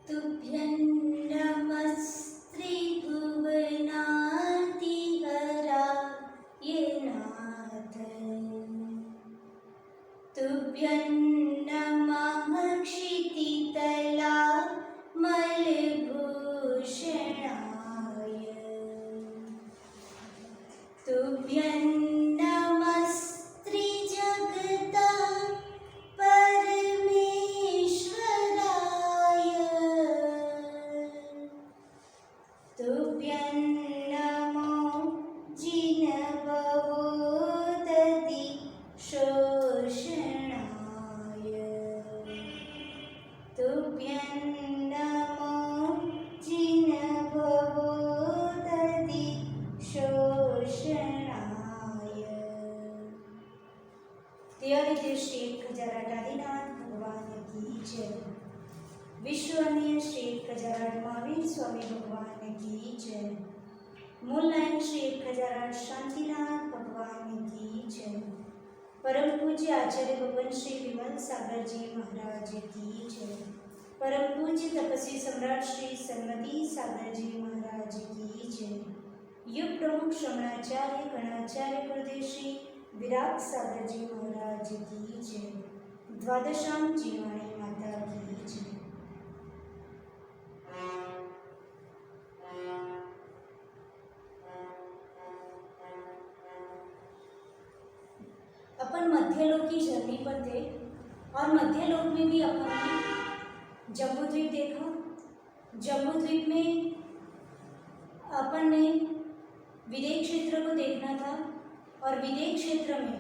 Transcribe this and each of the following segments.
तुभ्यं नमस्त्रिभुवनादिहराय नाथ। तुभ्यं नमः क्षितितलामलभूषणाय। तुभ्यं नमस्त्रिजगतः परमेश्वराय। तुभ्यं नमो जिनभवोदधिशोषणाय। तुभ्यं नमो जिनभवोदधिशोषणाय। देवादिदेव श्री गजानन भगवान की जय। विश्वनीय श्री गजानन महावीर स्वामी भगवान की जय। मूल नायक श्री गजानन शांतिनाथ भगवान की जय। परम पूज्य आचार्य भगवान श्री विमल सागर जी महाराज की जय। परम पूज्य तपस्वी सम्राट श्री सन्मति सागर जी महाराज की जय। युग प्रमुख श्रवणाचार्य गणाचार्य गुरुदेव श्री विराट सागर जी महाराज की जय। द्वादशाम जीवाणी माता की जय। अपन मध्यलोक की जर्नी पर थे और मध्यलोक में भी अपन ने जम्बूद्वीप देखा। जम्बूद्वीप में अपन ने विदेह क्षेत्र को देखना था और विदेह क्षेत्र में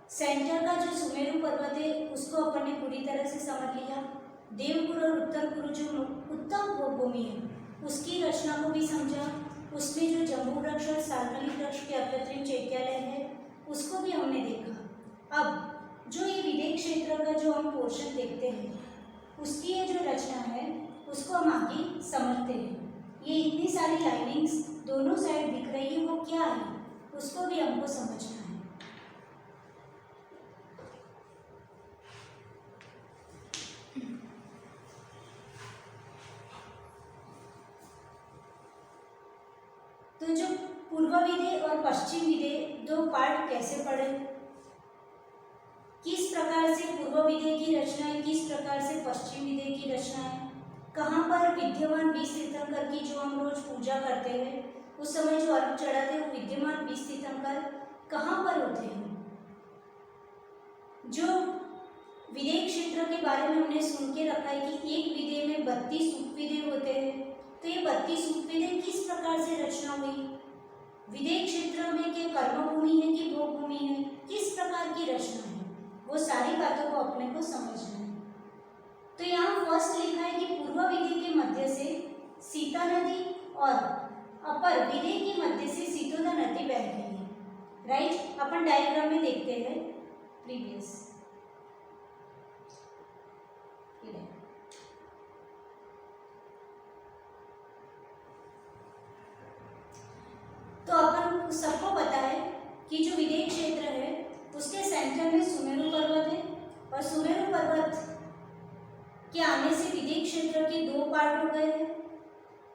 सेंटर का जो सुमेरु पर्वत है उसको अपन ने पूरी तरह से समझ लिया। देवपुर और उत्तर पुर जो उत्तम भूमि है उसकी रचना को भी समझा। उसमें जो जम्बू वृक्ष और सालमली वृक्ष के अकृत्रिम चैत्यालय है उसको भी हमने देखा। अब जो ये विदेह क्षेत्र का जो हम पोर्शन देखते हैं उसकी ये जो रचना है उसको हम आगे समझते हैं। ये इतनी सारी लाइनिंग्स दोनों साइड दिख रही है वो क्या है उसको भी हमको समझना है। तो जो पूर्व विदेह और पश्चिम विदेह दो पार्ट कैसे पढ़े, किस प्रकार से पूर्व विदेह की रचना है, किस प्रकार से पश्चिम विदेह की रचना है, कहाँ पर विद्यमान बीज तीर्थंकर की जो हम रोज पूजा करते हैं उस समय जो अर्घ चढ़ाते हैं वो विद्यमान बीज तीर्थंकर कहाँ पर होते हैं। जो विदेह क्षेत्र के बारे में हमने सुन के रखा है कि एक विदेह में 32 उपविदेह होते हैं। तो ये 32 उपविदेह किस प्रकार से रचना हुई, विदेह क्षेत्र में के कर्मभूमि है कि भोगभूमि है, किस प्रकार की रचना है, वो सारी बातों को अपने को समझना है। तो यहाँ फर्स्ट लिखा है कि पूर्व विदेह के मध्य से सीता नदी और अपर विदेह के मध्य से सीतोदा नदी बह रही है। राइट, अपन डायग्राम में देखते हैं प्रीवियस। तो अपन सबको पता है कि जो विदेह क्षेत्र है उसके सेंटर में सुमेरु पर्वत है और सुमेरु पर्वत के आने से विदेह क्षेत्र के दो पार्ट हो गए हैं।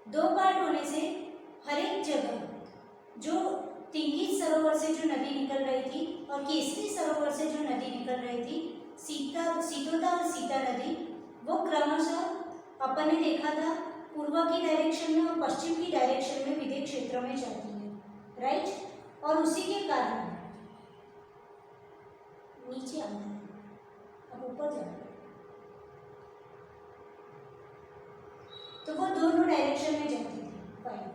दो पार्ट होने से हर एक जगह जो तिंगित सरोवर से जो नदी निकल रही थी और केसरी सरोवर से जो नदी निकल रही थी सीतोदा और सीता नदी, वो क्रमशः अपन ने देखा था पूर्व की डायरेक्शन में और पश्चिम की डायरेक्शन में विदेह क्षेत्र में जाती है। राइट, और उसी के कारण नीचे आना है, अब ऊपर जाना है। तो वो दोनों डायरेक्शन में जाती थी। फाइन,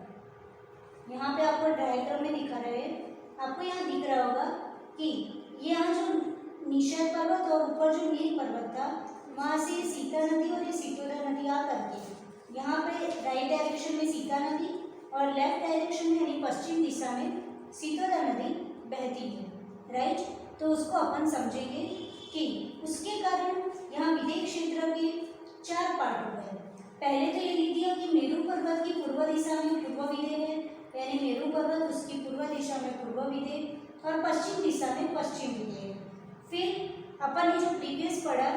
यहाँ पे आपको डायग्राम में दिखा रहे हैं, आपको यहाँ दिख रहा होगा कि यहाँ जो निषाद पर्वत और ऊपर जो नील पर्वत था वहाँ से सीता नदी और ये सीतोदा नदी आ करके यहाँ पे राइट डायरेक्शन में सीता नदी और लेफ्ट डायरेक्शन में यानी पश्चिम दिशा में सीतोदा नदी बहती है। राइट, तो उसको अपन समझेंगे कि उसके कारण यहाँ विदेह क्षेत्र के 4 पार्ट हो गए। पहले तो ये लिख दिया कि मेरू पर्वत की पूर्व दिशा में पूर्व विदेह है, यानी मेरू पर्वत उसकी पूर्व दिशा में पूर्व विदेह और पश्चिम दिशा में पश्चिम विदेह। फिर अपन ने जो प्रीवियस पढ़ा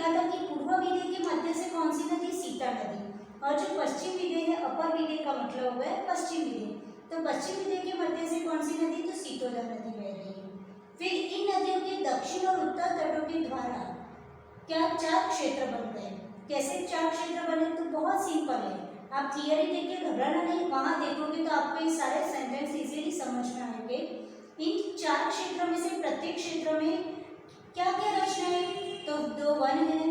लिखा था कि पूर्व विदय के मध्य से कौन सी नदी, सीता नदी, और जो पश्चिम विदय है, अपर विदय का मतलब हुआ है पश्चिम विदय, तो पश्चिम विदय के मध्य से कौन सी नदी, तो सीतोदा नदी बह रही है। फिर इन नदियों के दक्षिण और उत्तर तटों के द्वारा क्या 4 क्षेत्र बन गए। कैसे 4 क्षेत्र बने, तो बहुत सिंपल है, आप थियरी देख के घबराना नहीं, वहां देखोगे तो आपको ये सारे सेंटेंस इजीली समझ में आएंगे। इन 4 क्षेत्रों में से प्रत्येक क्षेत्र में क्या क्या रचना है, तो 2 वन है,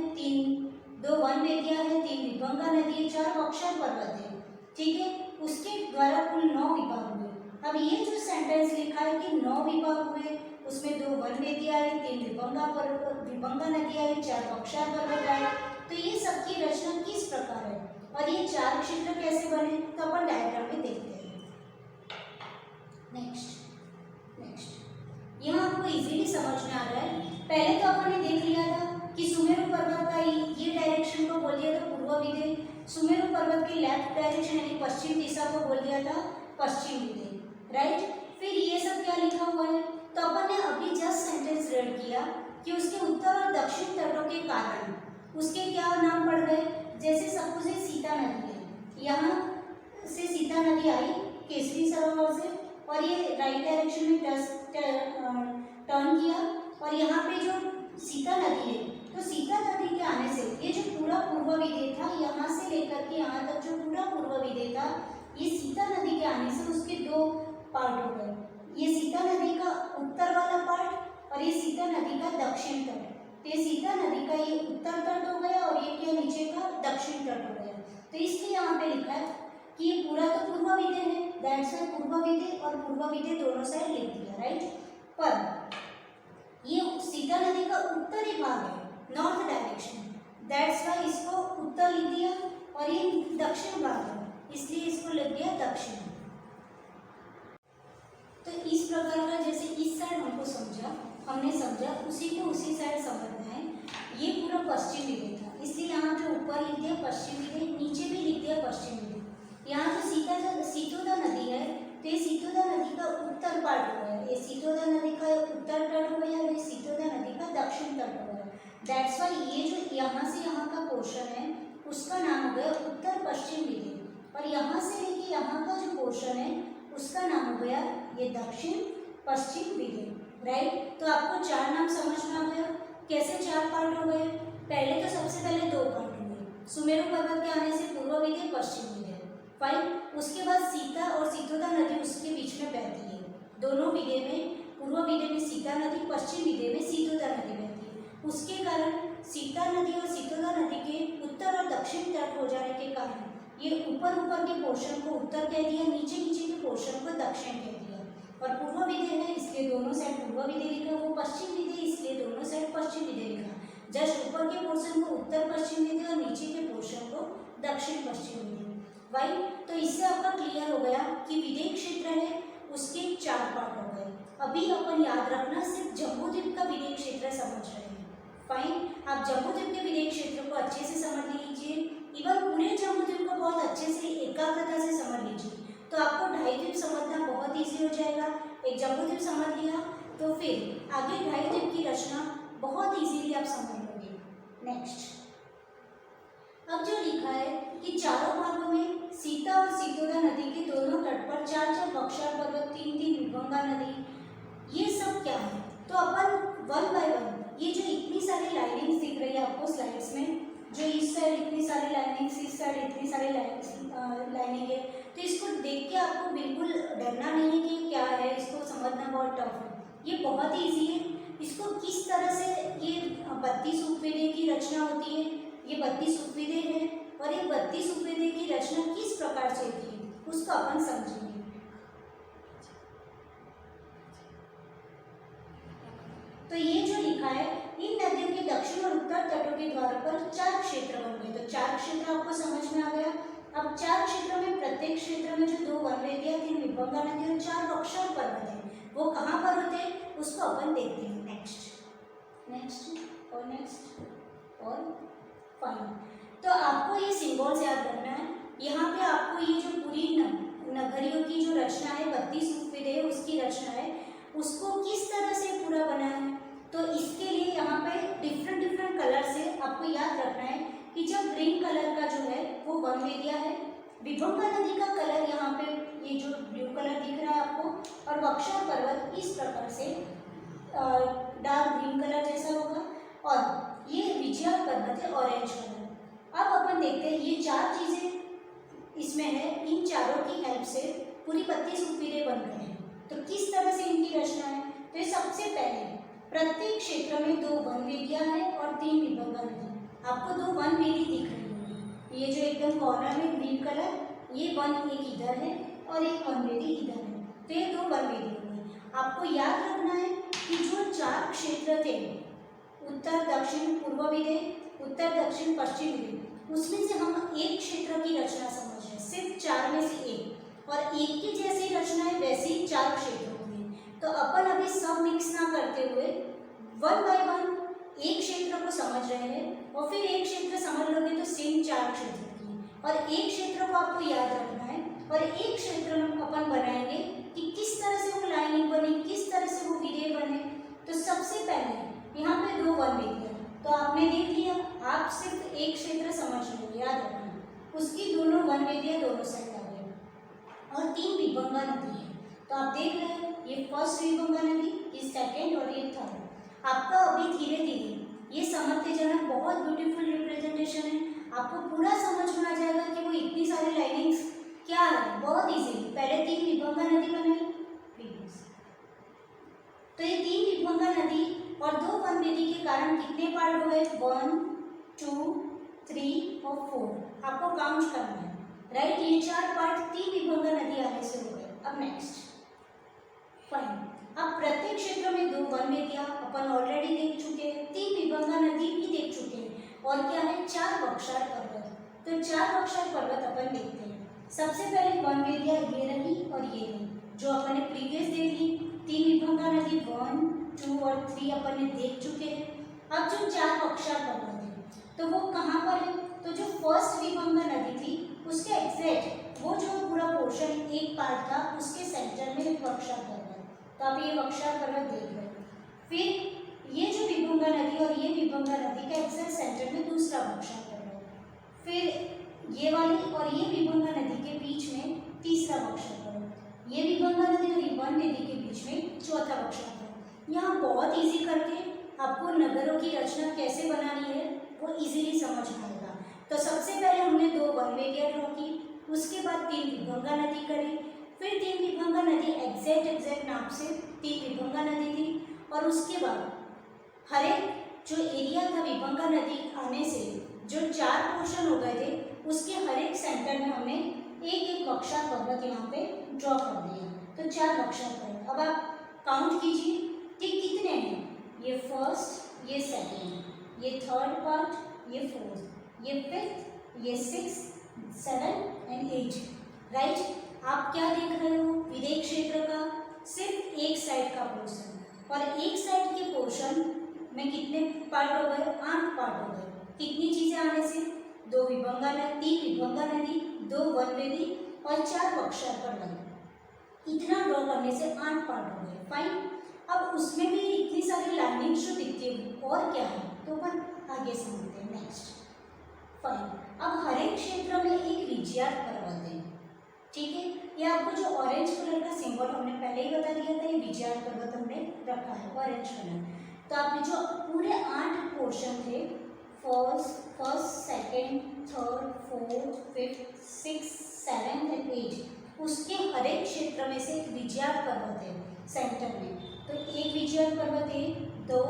2 वन वेदियां है, 3 विभंगा नदी है, 4 बक्सर पर्वत है, ठीक है। उसके द्वारा कुल 9 विभाग हुए। अब ये जो सेंटेंस लिखा है कि 9 विभाग हुए, उसमें 2 वन वेदियां आई, 3 विभंगा नदियां आई, 4 बक्सर पर्वत आए, तो ये सबकी रचना किस प्रकार है और ये 4 क्षेत्र कैसे बने, तो अपन डायग्राम में देखते हैं। नेक्स्ट यहाँ आपको इजीली समझ में आ रहा है। पहले तो अपन ने देख लिया था कि सुमेरु पर्वत का ये डायरेक्शन को बोल दिया था पूर्व विदय, सुमेरु पर्वत की लेफ्ट डायरेक्शन यानी पश्चिम दिशा को बोल दिया था पश्चिम विदय, राइट। फिर ये सब क्या लिखा हुआ है, तो अपन ने अभी जस्ट सेंटेंस रीड किया कि उसके उत्तर और दक्षिण तटों के कारण उसके क्या नाम पड़ गए। जैसे सपोज सीता नदी है, यहाँ से सीता नदी आई केसरी सरोवर से और ये राइट डायरेक्शन में टर्न किया, और यहाँ पे जो सीता नदी है, तो सीता नदी के आने से ये जो पूरा पूर्व विदय था, यहाँ से लेकर के यहाँ तक जो पूरा पूर्व विदय था, ये सीता नदी के आने से उसके 2 पार्ट हो गए। ये सीता नदी का उत्तर वाला पार्ट और ये सीता नदी का दक्षिण तट। तो ये सीता नदी का ये उत्तर तट हो गया और ये क्या नीचे का दक्षिण तट हो गया। तो इसलिए यहाँ पे लिखा है कि ये पूरा तो पूर्व विदय है, दैट्स वाई पूर्व विदय और पूर्व विदय दोनों साइड लिख दिया, राइट। पर ये सीता नदी का उत्तरी भाग है, नॉर्थ डायरेक्शन, दैट्स वाई इसको उत्तर लिख दिया, और ये दक्षिण भाग है इसलिए इसको लिख दिया दक्षिण। तो इस प्रकार का जैसे इस साइड हमने समझा उसी को उसी साइड समझना है। ये पूरा पश्चिम विदय था, इसलिए यहाँ जो ऊपर लिख दिया पश्चिम विदय, नीचे भी लिख दिया पश्चिम विदय। यहाँ जो सीतोदा नदी है, तो ये सीतोदा नदी का उत्तर पार्ट हो गया, ये सीतोदा नदी का उत्तर तट हो गया, ये सीतोदा नदी का दक्षिण तट हो गया। दैट्स वाई ये जो यहाँ से यहाँ का पोर्शन है उसका नाम हो गया उत्तर पश्चिम विदय, और यहाँ से लेके यहाँ का जो पोर्शन है उसका नाम हो गया ये दक्षिण पश्चिम विदय, राइट। तो आपको 4 नाम समझ में आ गया। कैसे 4 पार्ट हो गए, पहले तो सबसे पहले 2 पार्ट हुए, सुमेरु पर्वत के आने से पूर्व विदय पश्चिम विदय, फाइन। उसके बाद सीता और सीतोदा नदी उसके बीच में बहती है, दोनों विदय में, पूर्व विदय में सीता नदी, पश्चिम विदय में सीतोदा नदी बहती है। उसके कारण सीता नदी और सीतोदा नदी के उत्तर और दक्षिण तट हो जाने के कारण ये ऊपर के पोर्शन को उत्तर कह दिया, नीचे के पोर्शन को दक्षिण कह दिया। और पूर्व विदय है इसलिए दोनों साइड पूर्व विदय लिखा, वो पश्चिम विदय इसलिए दोनों साइड पश्चिम विदय लिखा। जस्ट ऊपर के पोर्शन को उत्तर पश्चिम विदय और नीचे के पोर्शन को दक्षिण पश्चिम विदय, वाई। तो इससे आपका क्लियर हो गया कि विदय क्षेत्र है उसके 4 पार्ट हो गए। अभी अपन याद रखना सिर्फ जम्बूद्वीप का विदय क्षेत्र समझ रहे हैं, फाइन। आप जम्बूद्वीप के विदय क्षेत्र को अच्छे से समझ लीजिए, इवन पूरे जम्बूद्वीप को बहुत अच्छे से एकाग्रता से समझ लीजिए, तो आपको 2.5 द्वीप समझना बहुत ईजी हो जाएगा। एक जम्बूद्वीप समझ लिया तो फिर आगे 2.5 द्वीप की रचना बहुत इजीली आप समझ लोगे। नेक्स्ट, अब जो लिखा है कि चारों भागों में सीता और सीतोदा नदी के दोनों तट पर 4 बक्सर पर्वत, 3 विभंगा नदी, ये सब क्या है, तो अपन 1 बाय 1 ये जो इतनी सारी लाइनिंग्स दिख रही है आपको स्लाइड्स में, जो इस साइड इतनी सारी लाइनिंग्स, इस साइड इतनी सारी लाइनिंग है, तो इसको देख के आपको बिल्कुल डरना नहीं है कि क्या है, इसको समझना बहुत टफ है। ये बहुत ही ईजी है। इसको किस तरह से ये 32 उपविदय की रचना होती है, ये 32 उपविदय है और ये 32 उपविदय की रचना किस प्रकार से होती है उसको अपन समझेंगे। तो ये जो लिखा है, इन नदियों के दक्षिण और उत्तर तटों के द्वार पर 4 क्षेत्र बन गए। तो 4 क्षेत्र आपको समझ में आ गया। अब 4 क्षेत्रों में प्रत्येक क्षेत्र में जो 2 वनवेदियां, 3 विभंगा नदी और 4 बक्सर पर्वत है, वो कहाँ पर होते हैं उसको अपन देखते हैं। नेक्स्ट और फाइन। तो आपको ये सिंबल्स याद रखना है। यहाँ पे आपको ये जो पूरी नगरियों की जो रचना है, 32 उपविदय उसकी रचना है, उसको किस तरह से पूरा बना है, तो इसके लिए यहाँ पे डिफरेंट कलर से आपको वनवेदियाँ है। विभंगा नदी का कलर यहाँ पे ये जो ब्लू कलर दिख रहा है आपको, और बक्सर पर्वत इस प्रकार से डार्क ग्रीन कलर जैसा होगा, और ये विजय पर्वत है ऑरेंज कलर। अब अपन देखते हैं ये चार चीजें इसमें है, इन चारों की हेल्प से पूरी 32 उपविदे बन गए हैं। तो किस तरह से इनकी रचना है, तो ये सबसे पहले प्रत्येक क्षेत्र में 2 वनवेदियाँ हैं और 3 विभंगा नदी। आपको 2 वनवेदी दिख रही होगी, ये जो एकदम कॉर्नर में ग्रीन कलर, ये वन एक इधर है और एक वनवेदी इधर है, तो ये 2 वनवेदी हो गई। आपको याद रखना है कि जो 4 क्षेत्र थे, उत्तर दक्षिण पूर्व विदे, उत्तर दक्षिण पश्चिम विदे, उसमें से हम एक क्षेत्र की रचना समझ रहे हैं, सिर्फ 4 में से एक, और एक की जैसी रचना है वैसे ही 4 क्षेत्र होंगे। तो अपन अभी सब मिक्स ना करते हुए वन बाय वन एक क्षेत्र को समझ रहे हैं, और फिर एक क्षेत्र समझ लोगे तो सेम 4 क्षेत्र की, और एक क्षेत्र को आपको याद रखना है, और एक क्षेत्र में अपन बनाएंगे कि किस तरह से वो लाइनिंग बनी, किस तरह से वो विधेय बने। तो सबसे पहले यहाँ पे 2 वनवेदियाँ, तो आपने देख लिया, आप सिर्फ एक क्षेत्र समझ लो, याद रखना, उसकी दोनों वनवेदियाँ दोनों साइड आ गई, और 3 विभंगा नदी है। तो आप देख रहे हैं ये फर्स्ट विभंगा नदी, ये सेकेंड और ये थर्ड। आपका अभी धीरे धीरे ये समर्थजनक बहुत ब्यूटीफुल रिप्रेजेंटेशन है, आपको पूरा समझ में आ जाएगा कि वो इतनी सारी लाइनिंग्स क्या है, बहुत इजीली। पहले 3 विभंगा नदी बनाई प्रीवियस, तो ये 3 विभंगा नदी और 2 वनवेदी के कारण कितने पार्ट हो गए, 1 2 3 और 4, आपको काउंट करना है, राइट। ये 4 पार्ट 3 विभंगा नदी आने से हो गए। अब नेक्स्ट फाइन, अब प्रत्येक क्षेत्र में 2 वनवेदियाँ अपन ऑलरेडी देख चुके हैं, 3 विभंगा नदी भी देख चुके हैं, और क्या है 4 बक्सर पर्वत। तो 4 बक्सर पर्वत अपन देखते हैं। सबसे पहले वनवेदियाँ ये रही और ये रही, जो अपन ने प्रीवियस देख ली। 3 विभंगा नदी 1 2 और 3 अपन ने देख चुके हैं। अब जो 4 बक्सर पर्वत है तो वो कहाँ पर है, तो जो फर्स्ट विभंगा नदी थी उसके एग्जैक्ट वो जो पूरा पोर्शन एक पार्ट था उसके सेंटर में एक बक्सर पर्वत, तो आप ये बक्सर पर्वत देख रहे हो। फिर ये जो विभंगा नदी और ये विभंगा नदी का एग्जैक्ट सेंटर में दूसरा बक्सर पर्वत, फिर ये वाली और ये विभंगा नदी के बीच में तीसरा बक्सर पर्वत, ये विभंगा नदी और ये वनवेदी के बीच में चौथा बक्सर पर्वत। यहाँ बहुत इजी करके आपको नगरों की रचना कैसे बनानी है वो इजीली समझ में आएगा। तो सबसे पहले हमने 2 वनवेदियाँ ड्रॉ की, उसके बाद 3 विभंगा नदी करी, फिर 3 विभंगा नदी एग्जैक्ट नाप से 3 विभंगा नदी थी, और उसके बाद हर एक जो एरिया था विभंगा नदी आने से जो 4 पोर्शन हो गए थे उसके हर एक सेंटर में हमने एक एक बक्सर पर्वत यहाँ पे ड्रॉ कर दिया। तो 4 बक्सर पर्वत। अब आप काउंट कीजिए कि कितने हैं, ये फर्स्ट, ये सेकेंड, ये थर्ड पार्ट, ये फोर्थ, ये फिफ्थ, ये 6 7 एंड 8, राइट। आप क्या देख रहे हो, विधेय क्षेत्र का सिर्फ एक साइड का पोर्शन, और एक साइड के पोर्शन में कितने पार्ट हो गए, 8 पार्ट हो गए। कितनी चीजें आने से, 2 विभंगा नदी, 3 विभंगा नदी, 2 वनवेदी और 4 बक्सर पर्वत, इतना ड्रॉ करने से 8 पार्ट हो गए। फाइन। अब उसमें भी इतनी सारी लाइनिंग जो दिखती है और क्या है, तो अपन आगे समझते हैं। नेक्स्ट फाइन, अब हर एक क्षेत्र में एक विजयार्थ पर्वत है, ठीक है। ये आपको जो ऑरेंज कलर का सिंबल हमने पहले ही बता दिया था, ये विजयार्थ पर्वत हमने रखा है ऑरेंज कलर। तो आपने जो पूरे 8 पोर्शन थे, first second third fourth fifth 6 7 and 8, उसके हर एक क्षेत्र में से एक विजयार्थ पर्वत है सेंटर में। तो एक विजयार्थ पर्वत है, 2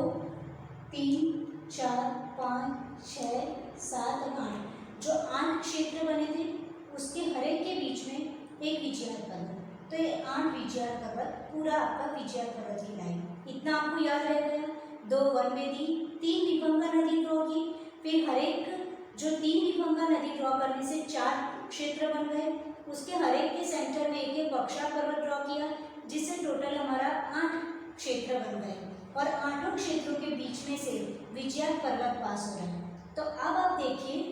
3 4 5 6 7 और 8, जो 8 क्षेत्र बने थे उसके हर एक के बीच में एक विजयार्थ पर्वत। तो ये 8 विजयार्थ पर्वत पूरा आपका विजयार्थ पर्वत की लाइन, इतना आपको याद रह गया। 2 वनवेदी, 3 विभंगा नदी ड्रॉ की, फिर हर एक जो 3 विभंगा नदी ड्रॉ करने से 4 क्षेत्र बन गए, उसके हर एक के सेंटर में एक एक बक्सर पर्वत ड्रॉ किया, जिससे टोटल हमारा 8 क्षेत्र बन गए, और 8 क्षेत्रों के बीच में से विजयार्थ पर्वत पास हो रहा है। तो अब आप देखिए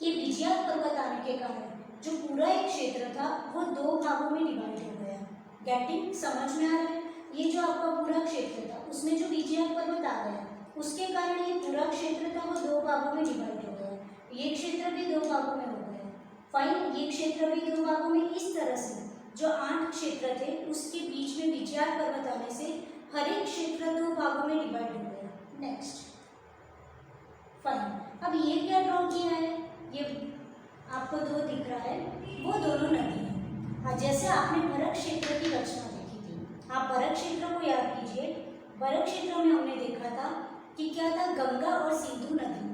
कि विजयार्थ पर्वत आने के कारण जो पूरा एक क्षेत्र था वो 2 भागों में डिवाइड हो गया। गेटिंग समझ में आ रहा है, ये जो आपका पूरा क्षेत्र था उसमें जो विजयार्थ पर्वत आ गया उसके कारण ये पूरा क्षेत्र था वो 2 भागों में डिवाइड हो गया, ये क्षेत्र भी 2 भागों में हो गया। फाइन, ये क्षेत्र भी दो भागों में इस तरह से, जो 8 क्षेत्र थे उसके बीच में विजयार पर्वत आने से हर एक क्षेत्र दो भागों में डिवाइड हो गया। नेक्स्ट, फाइन, अब ये क्या ड्रॉ किया है, ये आपको दो दिख रहा है, वो दोनों नदी है। जैसे आपने भरत क्षेत्र की रचना देखी थी, आप भरत क्षेत्र को याद कीजिए। भरत क्षेत्र में हमने देखा था कि क्या था, गंगा और सिंधु नदी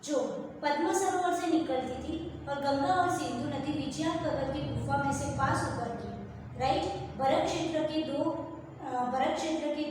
जो पद्मा सरोवर से निकलती थी और गंगा और सिंधु नदी विजयार पर्वत की गुफा में से पास होकर के, राइट, भरत क्षेत्र के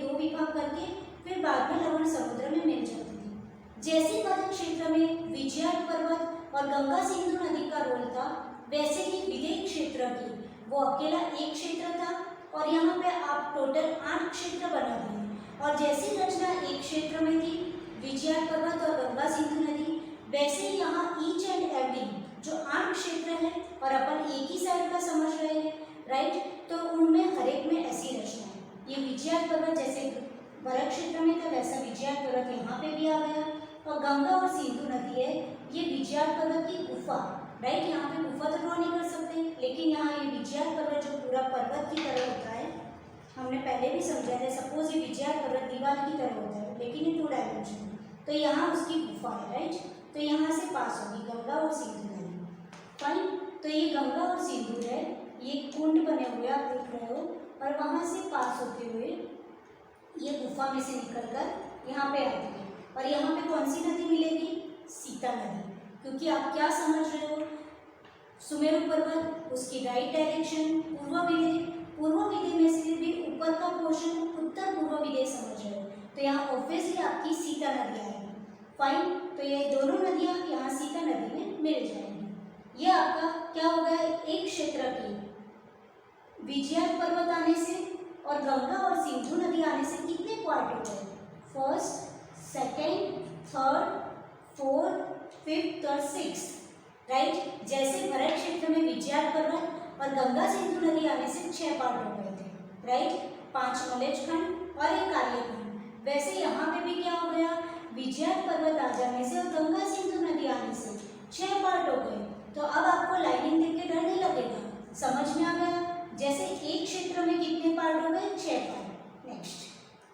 दो विभाग करके फिर बाद में लवण समुद्र में मिल जाती थी। जैसे भरत क्षेत्र में विजयार पर्वत और गंगा सिंधु नदी का रोल था, वैसे ही विदेह क्षेत्र की वो अकेला एक क्षेत्र था और यहाँ पे आप टोटल 8 क्षेत्र बना दिए। और जैसी रचना एक क्षेत्र में थी, विजयार पर्वत और गंगा सिंधु नदी, वैसे ही यहाँ ईच एंड एवरी जो 8 क्षेत्र है और अपन एक ही साइड का समझ रहे हैं, राइट, तो उनमें हर एक में ऐसी रचना है। ये विजयार पर्वत जैसे भरत क्षेत्र में था, वैसा विजयार पर्वत यहाँ पे भी आ गया। और गंगा और सिंधु नदी है, ये विजयार पर्वत की गुफा, राइट, यहाँ पे गुफा तो ड्रॉ नहीं कर सकते, लेकिन यहाँ ये विजयार पर्वत जो पूरा पर्वत की तरह होता है, हमने पहले भी समझा था। सपोज ये विजयार पर्वत दीवार की तरह होता है, लेकिन ये 2 डायमेंशन, तो यहाँ उसकी गुफा है, राइट, तो यहाँ से पास होगी गंगा और सिंधु नदी। फाइन, तो ये गंगा और सिंधु है, ये कुंड बने हुए आप देख रहे हो, और वहाँ से पास होते हुए ये गुफा में से निकलकर यहाँ पे आती है। और यहाँ पे कौन सी नदी मिलेगी, सीता नदी, क्योंकि आप क्या समझ रहे हो, सुमेरु पर्वत, उसकी राइट डायरेक्शन पूर्व विदेह में से भी ऊपर का पोर्शन उत्तर पूर्व विदेह समझ रहे हो, तो यहाँ ऑब्वियसली आपकी सीता नदी आएगी। फाइन, तो ये दोनों नदियाँ यहाँ सीता नदी में मिल जाएंगी। ये आपका क्या हो गया, एक क्षेत्र की विजयार पर्वत आने से और गंगा और सिंधु नदी आने से कितने पार्ट हो गए, first, second, third, fourth, fifth और सिक्स्थ, राइट। जैसे भरत क्षेत्र में विजयार पर्वत और गंगा सिंधु नदी आने से 6 पार्ट हो गए थे, राइट, 5 नॉलेज खंड और 1 कार्य खंड। वैसे यहाँ पे भी क्या हो गया, विजयार पर्वत आ जाने से और गंगा सिंधु नदी आने से 6 पार्ट हो गए। तो अब आपको लाइनिंग देख के डर नहीं लगेगा, समझ में आ गया। जैसे एक क्षेत्र में कितने पार्ट हो गए, 6 पार्ट। नेक्स्ट,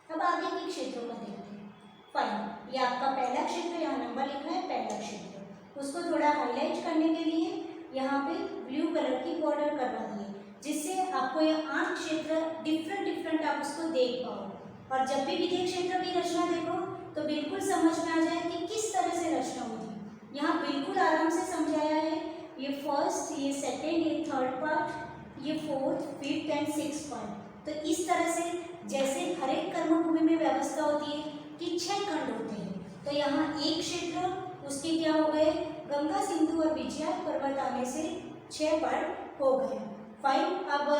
अब आगे के क्षेत्रों को देखते हैं। फाइन, ये आपका पहला क्षेत्र, यहाँ नंबर लिखा है पहला क्षेत्र, उसको थोड़ा हाईलाइट करने के लिए यहाँ पे ब्लू कलर की बॉर्डर करवा दिए, जिससे आपको ये 8 क्षेत्र डिफरेंट आप उसको देख पाओ। और जब भी विदेह क्षेत्र की रचना देखो तो बिल्कुल समझ में आ जाए कि किस तरह से रचना होती। यहाँ बिल्कुल आराम से समझाया है, ये फर्स्ट, ये सेकेंड, ये थर्ड पार्ट, ये fourth, fifth and sixth part. तो इस तरह से जैसे हर एक कर्मभूमि में व्यवस्था होती है कि 6 खंड होते हैं, तो यहाँ एक क्षेत्र उसके क्या हो गए, गंगा सिंधु और विजयार पर्वत आने से 6 पार्ट हो गए। फाइन, अब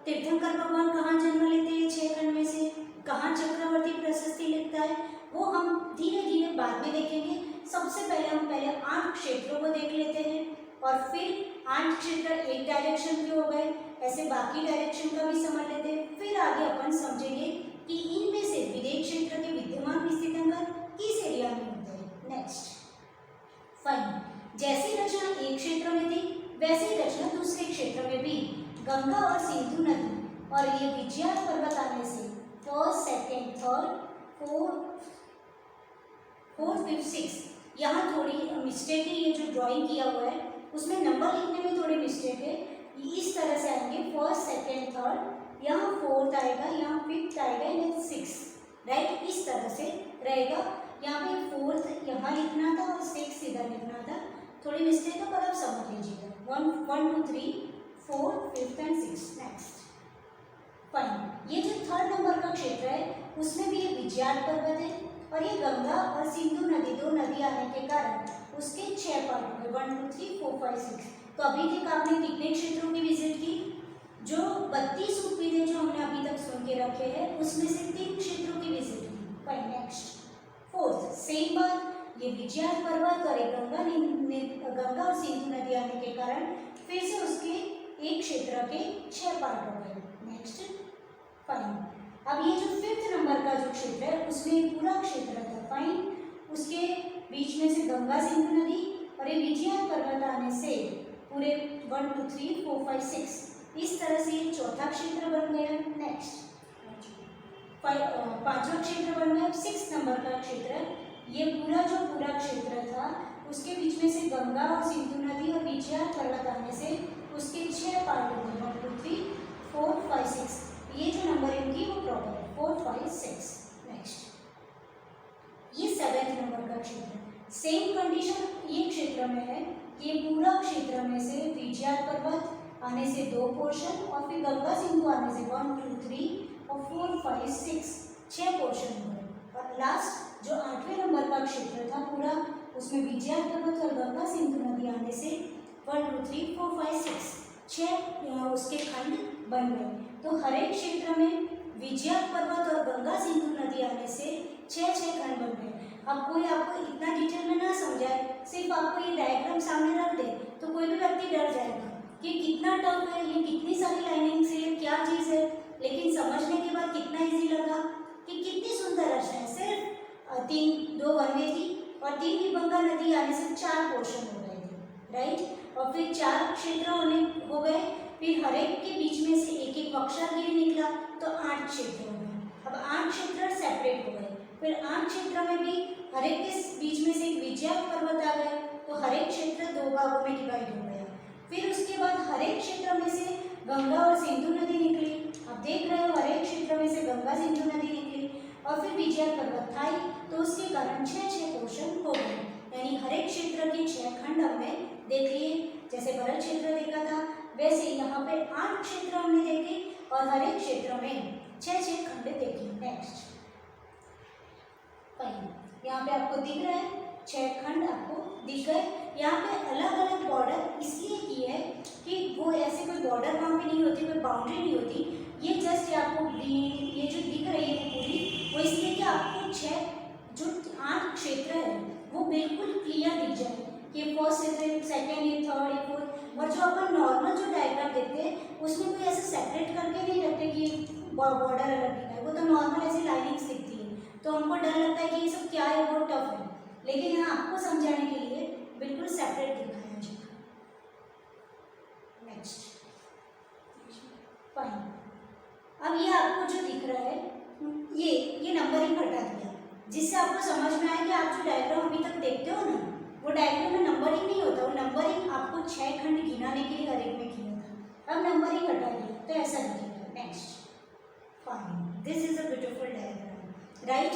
तीर्थंकर भगवान कहाँ जन्म लेते हैं 6 खंड में से, कहाँ चक्रवर्ती प्रशस्ति लिखता है, वो हम धीरे धीरे बाद में देखेंगे। सबसे पहले हम 8 क्षेत्रों को देख लेते हैं और फिर 8 क्षेत्र एक डायरेक्शन के हो गए, ऐसे बाकी डायरेक्शन का भी समझ लेते हैं। फिर आगे अपन समझेंगे कि इनमें से विदेह क्षेत्र के विद्यमान स्थित्यंकर किस एरिया में होते हैं। नेक्स्ट, फाइन, जैसी रचना एक क्षेत्र में थी वैसे ही रचना दूसरे क्षेत्र में भी गंगा और सिंधु नदी और ये विजयार पर्वत आने से first, second, third, fourth, fifth, sixth, यहाँ थोड़ी मिस्टेक है। ये जो ड्राइंग किया हुआ है उसमें नंबर लिखने में थोड़ी मिस्टेक है, इस तरह से आएंगे फर्स्ट, सेकेंड, थर्ड, यहाँ फोर्थ आएगा, यहाँ फिफ्थ आएगा, यहाँ सिक्स्थ, राइट, इस तरह से रहेगा। यहाँ पे फोर्थ यहाँ लिखना था और सिक्स इधर लिखना था, थोड़ी मिस्टेक है पर आप समझ लीजिएगा। 1, 2, 3, 4, 5 एंड 6। नेक्स्ट, फाइन, ये जो थर्ड नंबर का क्षेत्र है उसमें भी ये विजयार पर्वत है और ये गंगा और सिंधु नदी, 2 नदी आने के कारण उसके 6 पार्ट हो गए, 1, 2, 3, 4, 5, 6। तो अभी तक आपने कितने क्षेत्रों की विजिट की, जो 32 उपविदेह जो हमने अभी तक सुन के रखे हैं उसमें से 3 क्षेत्रों की विजिट की। फाइन, नेक्स्ट, फोर्थ, सेम बात, ये विजयार पर्वत और गंगा और सिंधु नदी आने के कारण फिर से उसके एक क्षेत्र के 6 पार्ट हो गए। नेक्स्ट, फाइन, अब ये जो 5th नंबर का जो क्षेत्र है उसमें पूरा क्षेत्र था। फाइन, उसके बीच में से गंगा सिंधु नदी और ये विजयार पर्वत आने से पूरे 1 2 3 4 5 6 इस तरह से ये चौथा क्षेत्र बन गया। नेक्स्ट पांचवा क्षेत्र बन गया। 6 नंबर का क्षेत्र, ये पूरा क्षेत्र था उसके बीच में से गंगा और सिंधु नदी और विजया पर्वत आने से उसके 6 पार्ट हो गए 1 2 3 4 5 6। ये जो नंबरिंग की वो प्रॉपर है 4 5 6। नेक्स्ट ये 7 नंबर का क्षेत्र, सेम कंडीशन ये क्षेत्र में है कि ये पूरा क्षेत्र में से विजया पर्वत आने से 2 पोर्शन और फिर गंगा सिंधु आने से 1 2 3 और 4 5 6 6 पोर्शन हुए। और लास्ट जो 8वें नंबर का क्षेत्र था पूरा, उसमें विजया पर्वत और गंगा सिंधु नदी आने से 1 2 3 4 5 6 6 उसके खंड बन गए। तो हर एक क्षेत्र में विजया पर्वत और गंगा सिंधु नदी आने से 6 खंड बन गए। अब कोई आपको इतना डिटेल में ना समझाए, सिर्फ आपको ये डायग्राम सामने रख दे तो कोई भी व्यक्ति डर जाएगा कि कितना टफ है, ये कितनी सारी लाइनिंग्स है, क्या चीज़ है। लेकिन समझने के बाद कितना इजी लगा कि कितनी सुंदर रचना है। सिर्फ 2 वन वे थी और 3 की गंगा नदी आने से 4 पोर्शन हो गए थे, राइट। और फिर 4 क्षेत्र हो गए, फिर हर एक के बीच में से एक एक वक्षागिर निकला तो 8 क्षेत्र हो गए। अब 8 क्षेत्र सेपरेट हो गए। फिर 8 क्षेत्र में भी हर एक के बीच में से एक विजया पर्वत आ गए तो हर एक क्षेत्र 2 भागों में डिवाइड हो गया। फिर उसके बाद हर एक क्षेत्र में से गंगा और सिंधु नदी निकली। आप देख रहे हो हर एक क्षेत्र में से गंगा सिंधु नदी निकली और फिर विजया पर्वत आई तो उसके कारण 6 पोर्शन हो गए। यानी हर एक क्षेत्र के 6 खंड हमने देख लिए। जैसे भरत क्षेत्र देखा था वैसे यहाँ पे 8 क्षेत्र हमने देखे और हर एक क्षेत्र में 6 खंड देखे। नेक्स्ट यहाँ पे आपको दिख रहा है 6 खंड आपको दिख गए। यहाँ पे अलग अलग बॉर्डर इसलिए की है कि वो ऐसे कोई बॉर्डर वहाँ पे नहीं होती, कोई बाउंड्री नहीं होती। ये जस्ट आपको ये जो दिख रही है पूरी वो इसलिए कि आपको 8 क्षेत्र है वो बिल्कुल क्लियर दिख जाए कि फर्स्ट सेकेंड ये थर्ड ये फोर्थ। और जो अपन नॉर्मल जो डायग्राम देखते हैं उसमें कोई ऐसे सेपरेट करके नहीं रखते कि बॉर्डर अलग दिखा है, वो तो नॉर्मल ऐसी लाइनिंग्स दिखती है तो हमको डर लगता है कि ये सब क्या है, बहुत टफ है। लेकिन यहाँ आपको समझाने के लिए बिल्कुल सेपरेट दिखाया जाएगा। Next fine. अब ये आपको जो दिख रहा है ये नंबरिंग हटा दिया जिससे आपको समझ में आए कि आप जो डायग्राम अभी तक देखते हो ना वो डायग्राम में नंबरिंग नहीं होता, वो नंबरिंग आपको 6 खंड गिनाने के लिए हर एक में किया था। अब नंबरिंग हटा दिया तो ऐसा दिखेगा। Next fine, this is a beautiful diagram, right.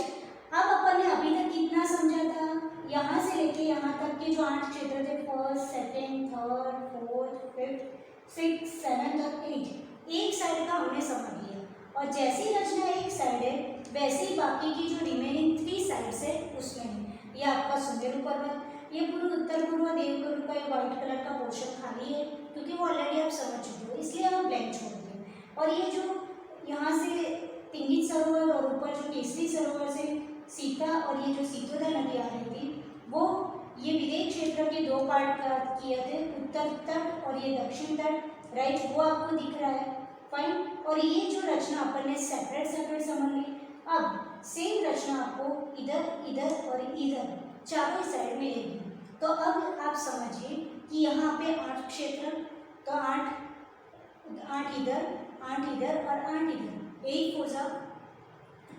अब अपन ने अभी तक कितना समझा था, यहाँ से लेके यहाँ तक के जो 8 क्षेत्र थे first second third fourth fifth 6 7 तक 8 एक साइड का हमने समझ लिया। और जैसी रचना एक साइड है वैसे ही बाकी की जो रिमेनिंग 3 साइड्स है उसमें है। ये आपका सुमेरु पर्वत, ये पूर्व उत्तर पूर्व देवगिरी का व्हाइट कलर का पोर्शन खाली है क्योंकि वो ऑलरेडी आप समझ चुके हो इसलिए हम ब्लैंक छोड़ दिए। और ये जो यहाँ से तिंगित सरोवर और ऊपर जो केसरी सरोवर से सीता और ये जो सीतोदा नदी आ रही थी वो ये विदेश क्षेत्र के 2 पार्ट किए थे, उत्तर तट और ये दक्षिण तट, राइट। वो आपको दिख रहा है, फाइन। और ये जो रचना अपन ने सेपरेट समझ ली। अब सेम रचना आपको इधर और इधर चारों साइड में लेगी। तो अब आप समझिए कि यहाँ पे 8 क्षेत्र, तो 8 इधर 8 इधर और 8 इधर 8 4 जा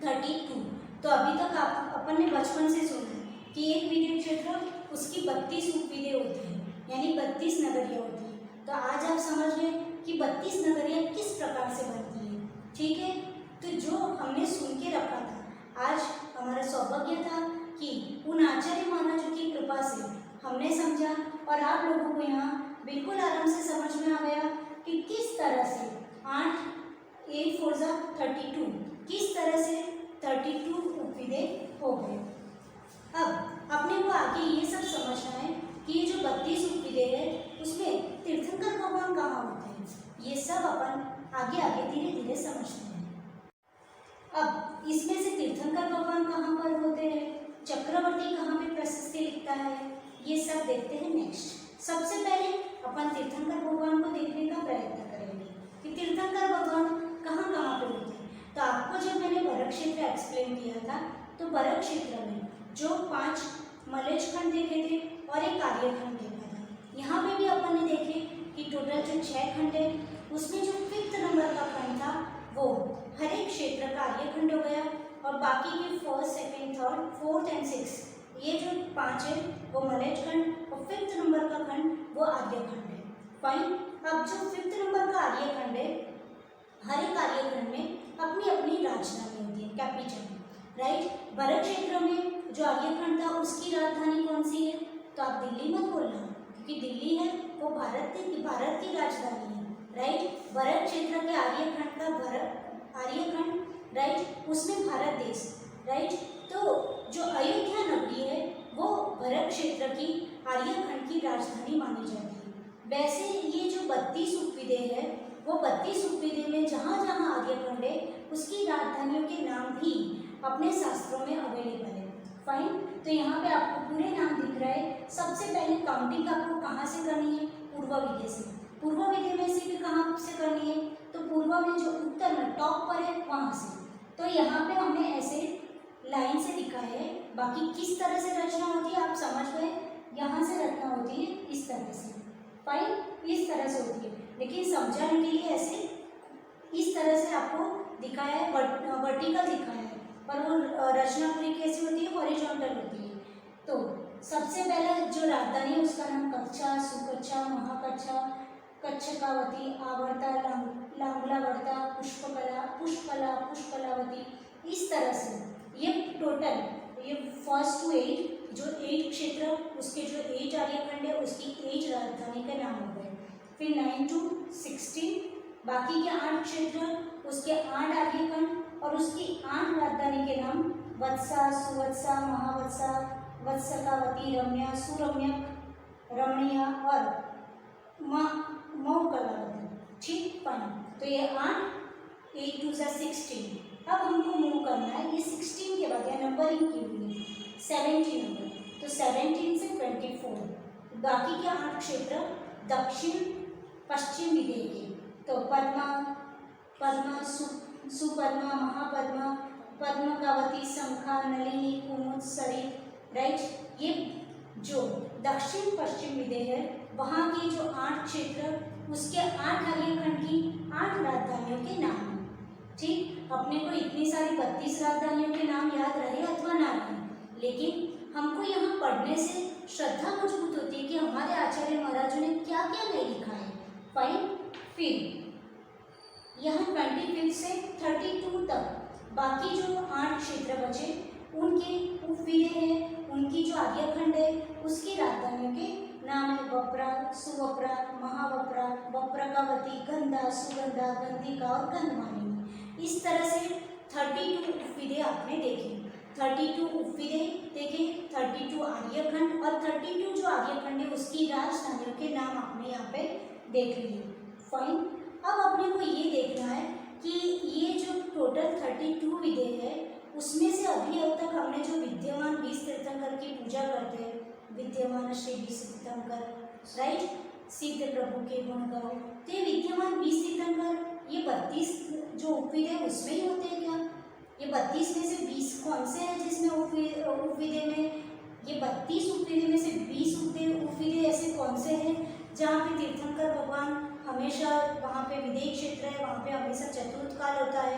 32। तो अभी तक अपन ने बचपन से सुना है कि एक विदेश क्षेत्र उसकी 32 उपविदे होती हैं यानी 32 नगरियाँ होती हैं। तो आज आप समझ गए कि 32 नगरियाँ किस प्रकार से बनती हैं, ठीक है। तो जो हमने सुन के रखा था आज हमारा सौभाग्य था कि उन आचार्य महाराजों की कृपा से हमने समझा और आप लोगों को यहाँ बिल्कुल आराम से समझ में आ गया कि किस तरह से 8 8 4 जा 32 किस तरह से 32 उपविदे हो गए। अब अपने को आगे ये सब समझना है कि ये जो 32 उपविदे है उसमें तीर्थंकर भगवान कहाँ होते हैं, ये सब अपन आगे धीरे धीरे समझते हैं। अब इसमें से तीर्थंकर भगवान कहाँ पर होते हैं, चक्रवर्ती कहाँ पे प्रशस्ति लिखता है, ये सब देखते हैं नेक्स्ट। सबसे पहले अपन तीर्थंकर भगवान को देखने का प्रयत्न करेंगे कि तीर्थंकर भगवान कहाँ पे होते हैं। तो आपको जब मैंने भरत क्षेत्र एक्सप्लेन किया था तो भरत क्षेत्र में जो 5 मलेच्छ खंड देखे थे और एक आर्यखंड देखा था। यहाँ पे भी अपन ने देखे कि टोटल जो 6 खंड है उसमें जो 5th नंबर का खंड था वो हर एक क्षेत्र का आर्यखंड हो गया और बाकी के 1st, 2nd, 3rd, 4th and 6th ये जो 5 है वो मलय खंड और 5th नंबर का खंड वो आर्यखंड है। फाइन। अब जो 5th नंबर का आर्यखंड है हर एक आर्यखंड में अपनी अपनी राजधानी होती है, कैपिटल, राइट। भरत क्षेत्र में जो आर्यखंड था उसकी राजधानी कौन सी है? तो आप दिल्ली मत बोलना, क्योंकि दिल्ली है वो भारत की राजधानी है, राइट। भरत क्षेत्र के आर्यखंड का आर्यखंड, राइट, उसमें भारत देश, राइट। तो जो अयोध्या नगरी है वो भरत क्षेत्र की आर्यखंड की राजधानी मानी जाती है। वैसे ये जो 32 उपविदय है वो 32 उपविदय में जहाँ जहाँ आर्यखंड है उसकी राजधानियों के नाम भी अपने शास्त्रों में अवेलेबल है। फाइन। तो यहाँ पे आपको पूरे नाम दिख रहा है। सबसे पहले काउंटिंग आपको कहाँ से करनी है? पूर्व विदय से। पूर्व विदय में से भी कहाँ से करनी है? तो पूर्व में जो उत्तर में टॉप पर है वहाँ से। तो यहाँ पे हमने ऐसे लाइन से लिखा है, बाकी किस तरह से रचना होती है आप समझ गए। यहाँ से रचना होती है इस तरह से, फाइन, इस तरह से होती है, लेकिन समझाने के लिए ऐसे इस तरह से आपको दिखाया है, वर्टिकल दिखाया है, पर वो रचना पूरी कैसी होती है? हॉरिजॉन्टल होती है। तो सबसे पहले जो राजधानी है उसका नाम कच्छा, सुकच्छा, महाकच्छा, कच्छकावती, आवर्ता, लांगलावर्ता, पुष्पलावती, इस तरह से ये टोटल ये फर्स्ट टू 8 जो 8 क्षेत्र उसके जो 8 आर्यखंड है उसकी 8 राजधानी के नाम हो गए। फिर 9 to 16 बाकी के 8 क्षेत्र उसके 8 आर्यखंड और उसकी 8 राजधानी के नाम वत्सा, सुवत्सा, महावत्सा, वत्सकावती, रम्या, सुरम्यक, रमणीय और मौकलावती। ठीक, फाइन। तो ये 8 8 to 16। अब हमको मूव करना है ये 16 के बाद, या नंबरिंग की हुई है 17 नंबर, तो 17 से 24 बाकी के 8 क्षेत्र दक्षिण पश्चिम विदय के। तो पद्मा, सुपद्मा, महापद्मा, पद्मकावती, शंखा, नलिनी, कुमुद, सरित, राइट। ये जो दक्षिण पश्चिम विदय है वहाँ के जो 8 क्षेत्र उसके 8 आर्यखंड की 8 राजधानियों के नाम। ठीक, अपने को इतनी सारी 32 राजधानियों के नाम याद रहे अथवा ना रहे, लेकिन हमको यहाँ पढ़ने से श्रद्धा मजबूत होती है कि हमारे आचार्य महाराजों ने क्या क्या नहीं लिखा है। फाइन। फिर यहाँ 25 से 32 तक बाकी जो 8 क्षेत्र बचे उनके उपविदय है, उनकी जो आर्यखंड है उसकी राजधानियों के नाम है वप्रा, सुवप्रा, महावप्रा, वप्रकावती, गंधा, सुगंधा, गंधिका और गंधमालिनी। इस तरह से 32 उपविदय आपने देखे, 32 उपविदय देखे, 32 आर्यखंड और 32 जो आर्यखंड है उसकी राजधानियों के नाम आपने यहाँ पे देख लिए। फाइन। अब अपने को ये देखना है कि ये जो टोटल 32 विदय है उसमें से अभी अब तक हमने जो विद्यमान 20 तीर्थंकर की पूजा करते हैं, विद्यमान श्री 20 तीर्थंकर, राइट, सिद्ध प्रभु के गुण गाओ, तो ये विद्यमान 20 तीर्थंकर ये 32 जो उपविदय उसमें ही होते हैं क्या? ये 32 में से 20 कौन से हैं जिसमें उपविदय में ये 32 उपविदय में से 20 उपविदय ऐसे कौन से हैं जहाँ पे तीर्थंकर भगवान हमेशा वहाँ पे विदेह क्षेत्र है, वहाँ पे हमेशा चतुर्थ काल होता है,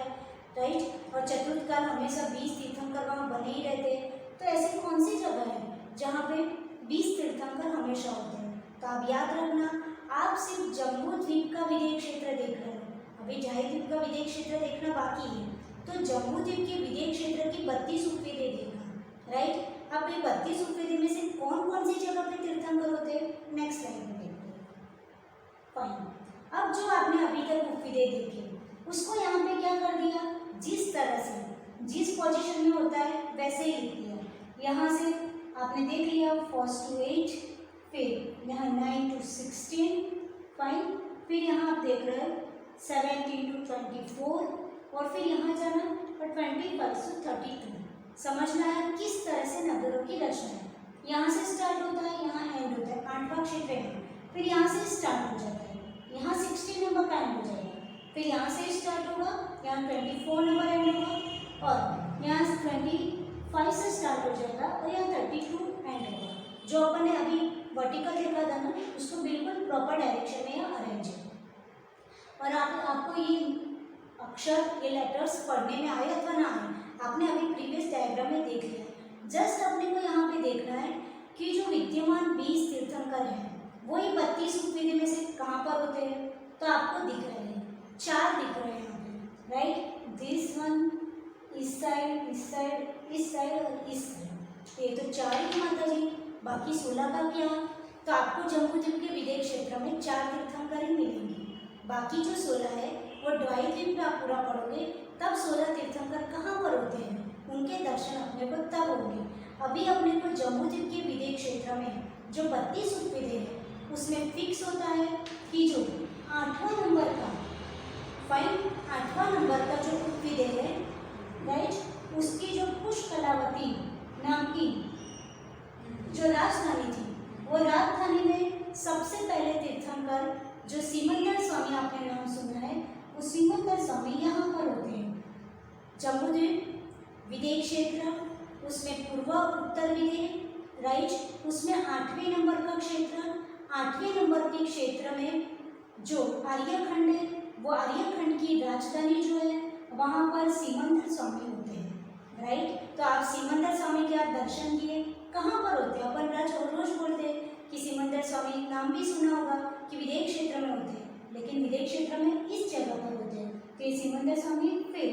राइट, और चतुर्थ काल हमेशा 20 तीर्थंकर वहाँ बने ही रहते हैं। तो ऐसी कौन सी जगह है जहाँ पे 20 तीर्थंकर हमेशा होते हैं? तो आप याद रखना, आप सिर्फ जम्बू द्वीप का विदेह क्षेत्र देख रहे हैं, अभी जाहिर द्वीप का विदेह क्षेत्र देखना बाकी है। तो जम्बू द्वीप के विदेह क्षेत्र की 32 उपविदय देखना, राइट। अब ये 32 उपविदय में से कौन कौन सी जगह पे तीर्थंकर होते हैं नेक्स्ट लाइन में देखते हैं। फाइन। अब जो आपने अभी तक उपविदय देखे उसको यहाँ पे क्या कर दिया, जिस तरह से जिस पोजीशन में होता है वैसे ही लिख दिया। यहाँ से आपने देख लिया 1 to 8, फिर यहाँ 9 to 16, फाइन। फिर यहाँ आप देख रहे हो 17 to 24 और फिर यहाँ जाना और 25 to 32। समझना है किस तरह से नगरों की रचना है। यहाँ से स्टार्ट होता है, यहाँ एंड होता है, 8वां क्षेत्र है, फिर यहाँ से स्टार्ट हो जाता है, यहाँ 16 नंबर का एंड हो जाएगा, फिर यहाँ से स्टार्ट होगा, यहाँ 24 नंबर एंड होगा और यहाँ 25 से स्टार्ट हो जाएगा और यहाँ 32 एंड होगा। जो अपन ने अभी वर्टिकल देखा था ना, उसको बिल्कुल प्रॉपर डायरेक्शन में अरेंज है। और आपको ये अक्षर, ये लेटर्स पढ़ने में आए अथवा ना आए, आपने अभी प्रीवियस डायग्राम में देख लिया। जस्ट अपने को यहाँ पे देखना है कि जो विद्यमान 20 तीर्थंकर हैं वही 32 उपविधि में से कहाँ पर होते हैं। तो आपको दिख रहे हैं, 4 दिख रहे हैं यहाँ पे, राइट। दिस वन, इस साइड, इस साइड, इस साइड और इस साइड, ये तो 4 ही माता जी। बाकी 16 का क्या? तो आपको जम्बूद्वीप के विदेश क्षेत्र में 4 तीर्थंकर ही मिलेंगे। बाकी जो 16 है वो द्वायद्वीप में आप पूरा पढ़ोगे, तब 16 तीर्थंकर कहाँ पर होते हैं, उनके दर्शन अपने को तब होंगे। अभी अपने को जम्बूद्वीप के विदेश क्षेत्र में जो 32 उपविधि है उसमें फिक्स होता है कि जो 8वां नंबर का, फाइन, 8वां नंबर का जो उपविधि है, राइट, उसकी जो पुष्कलावती नाम की जो राजधानी थी, वो राजधानी में सबसे पहले तीर्थंकर जो सिमंदर स्वामी, आपने नाम सुना है, वो सिमंदर स्वामी यहाँ पर होते हैं। जम्बूद्वीप विदेश क्षेत्र, उसमें पूर्व उत्तर विदेश, राइट, उसमें 8वें नंबर का क्षेत्र, 8वें नंबर के क्षेत्र में जो आर्यखंड है, वो आर्यखंड की राजधानी जो है वहाँ पर सिमंदर स्वामी होते हैं, राइट। तो आप सिमंदर स्वामी के आप दर्शन किए, कहाँ पर होते हैं? अपन रोज बोलते हैं कि सिमंदर स्वामी, नाम भी सुना होगा कि विदेश क्षेत्र में होते हैं, लेकिन विदेश क्षेत्र में इस जगह पर होते हैं। तो ये सिमंदर स्वामी। फिर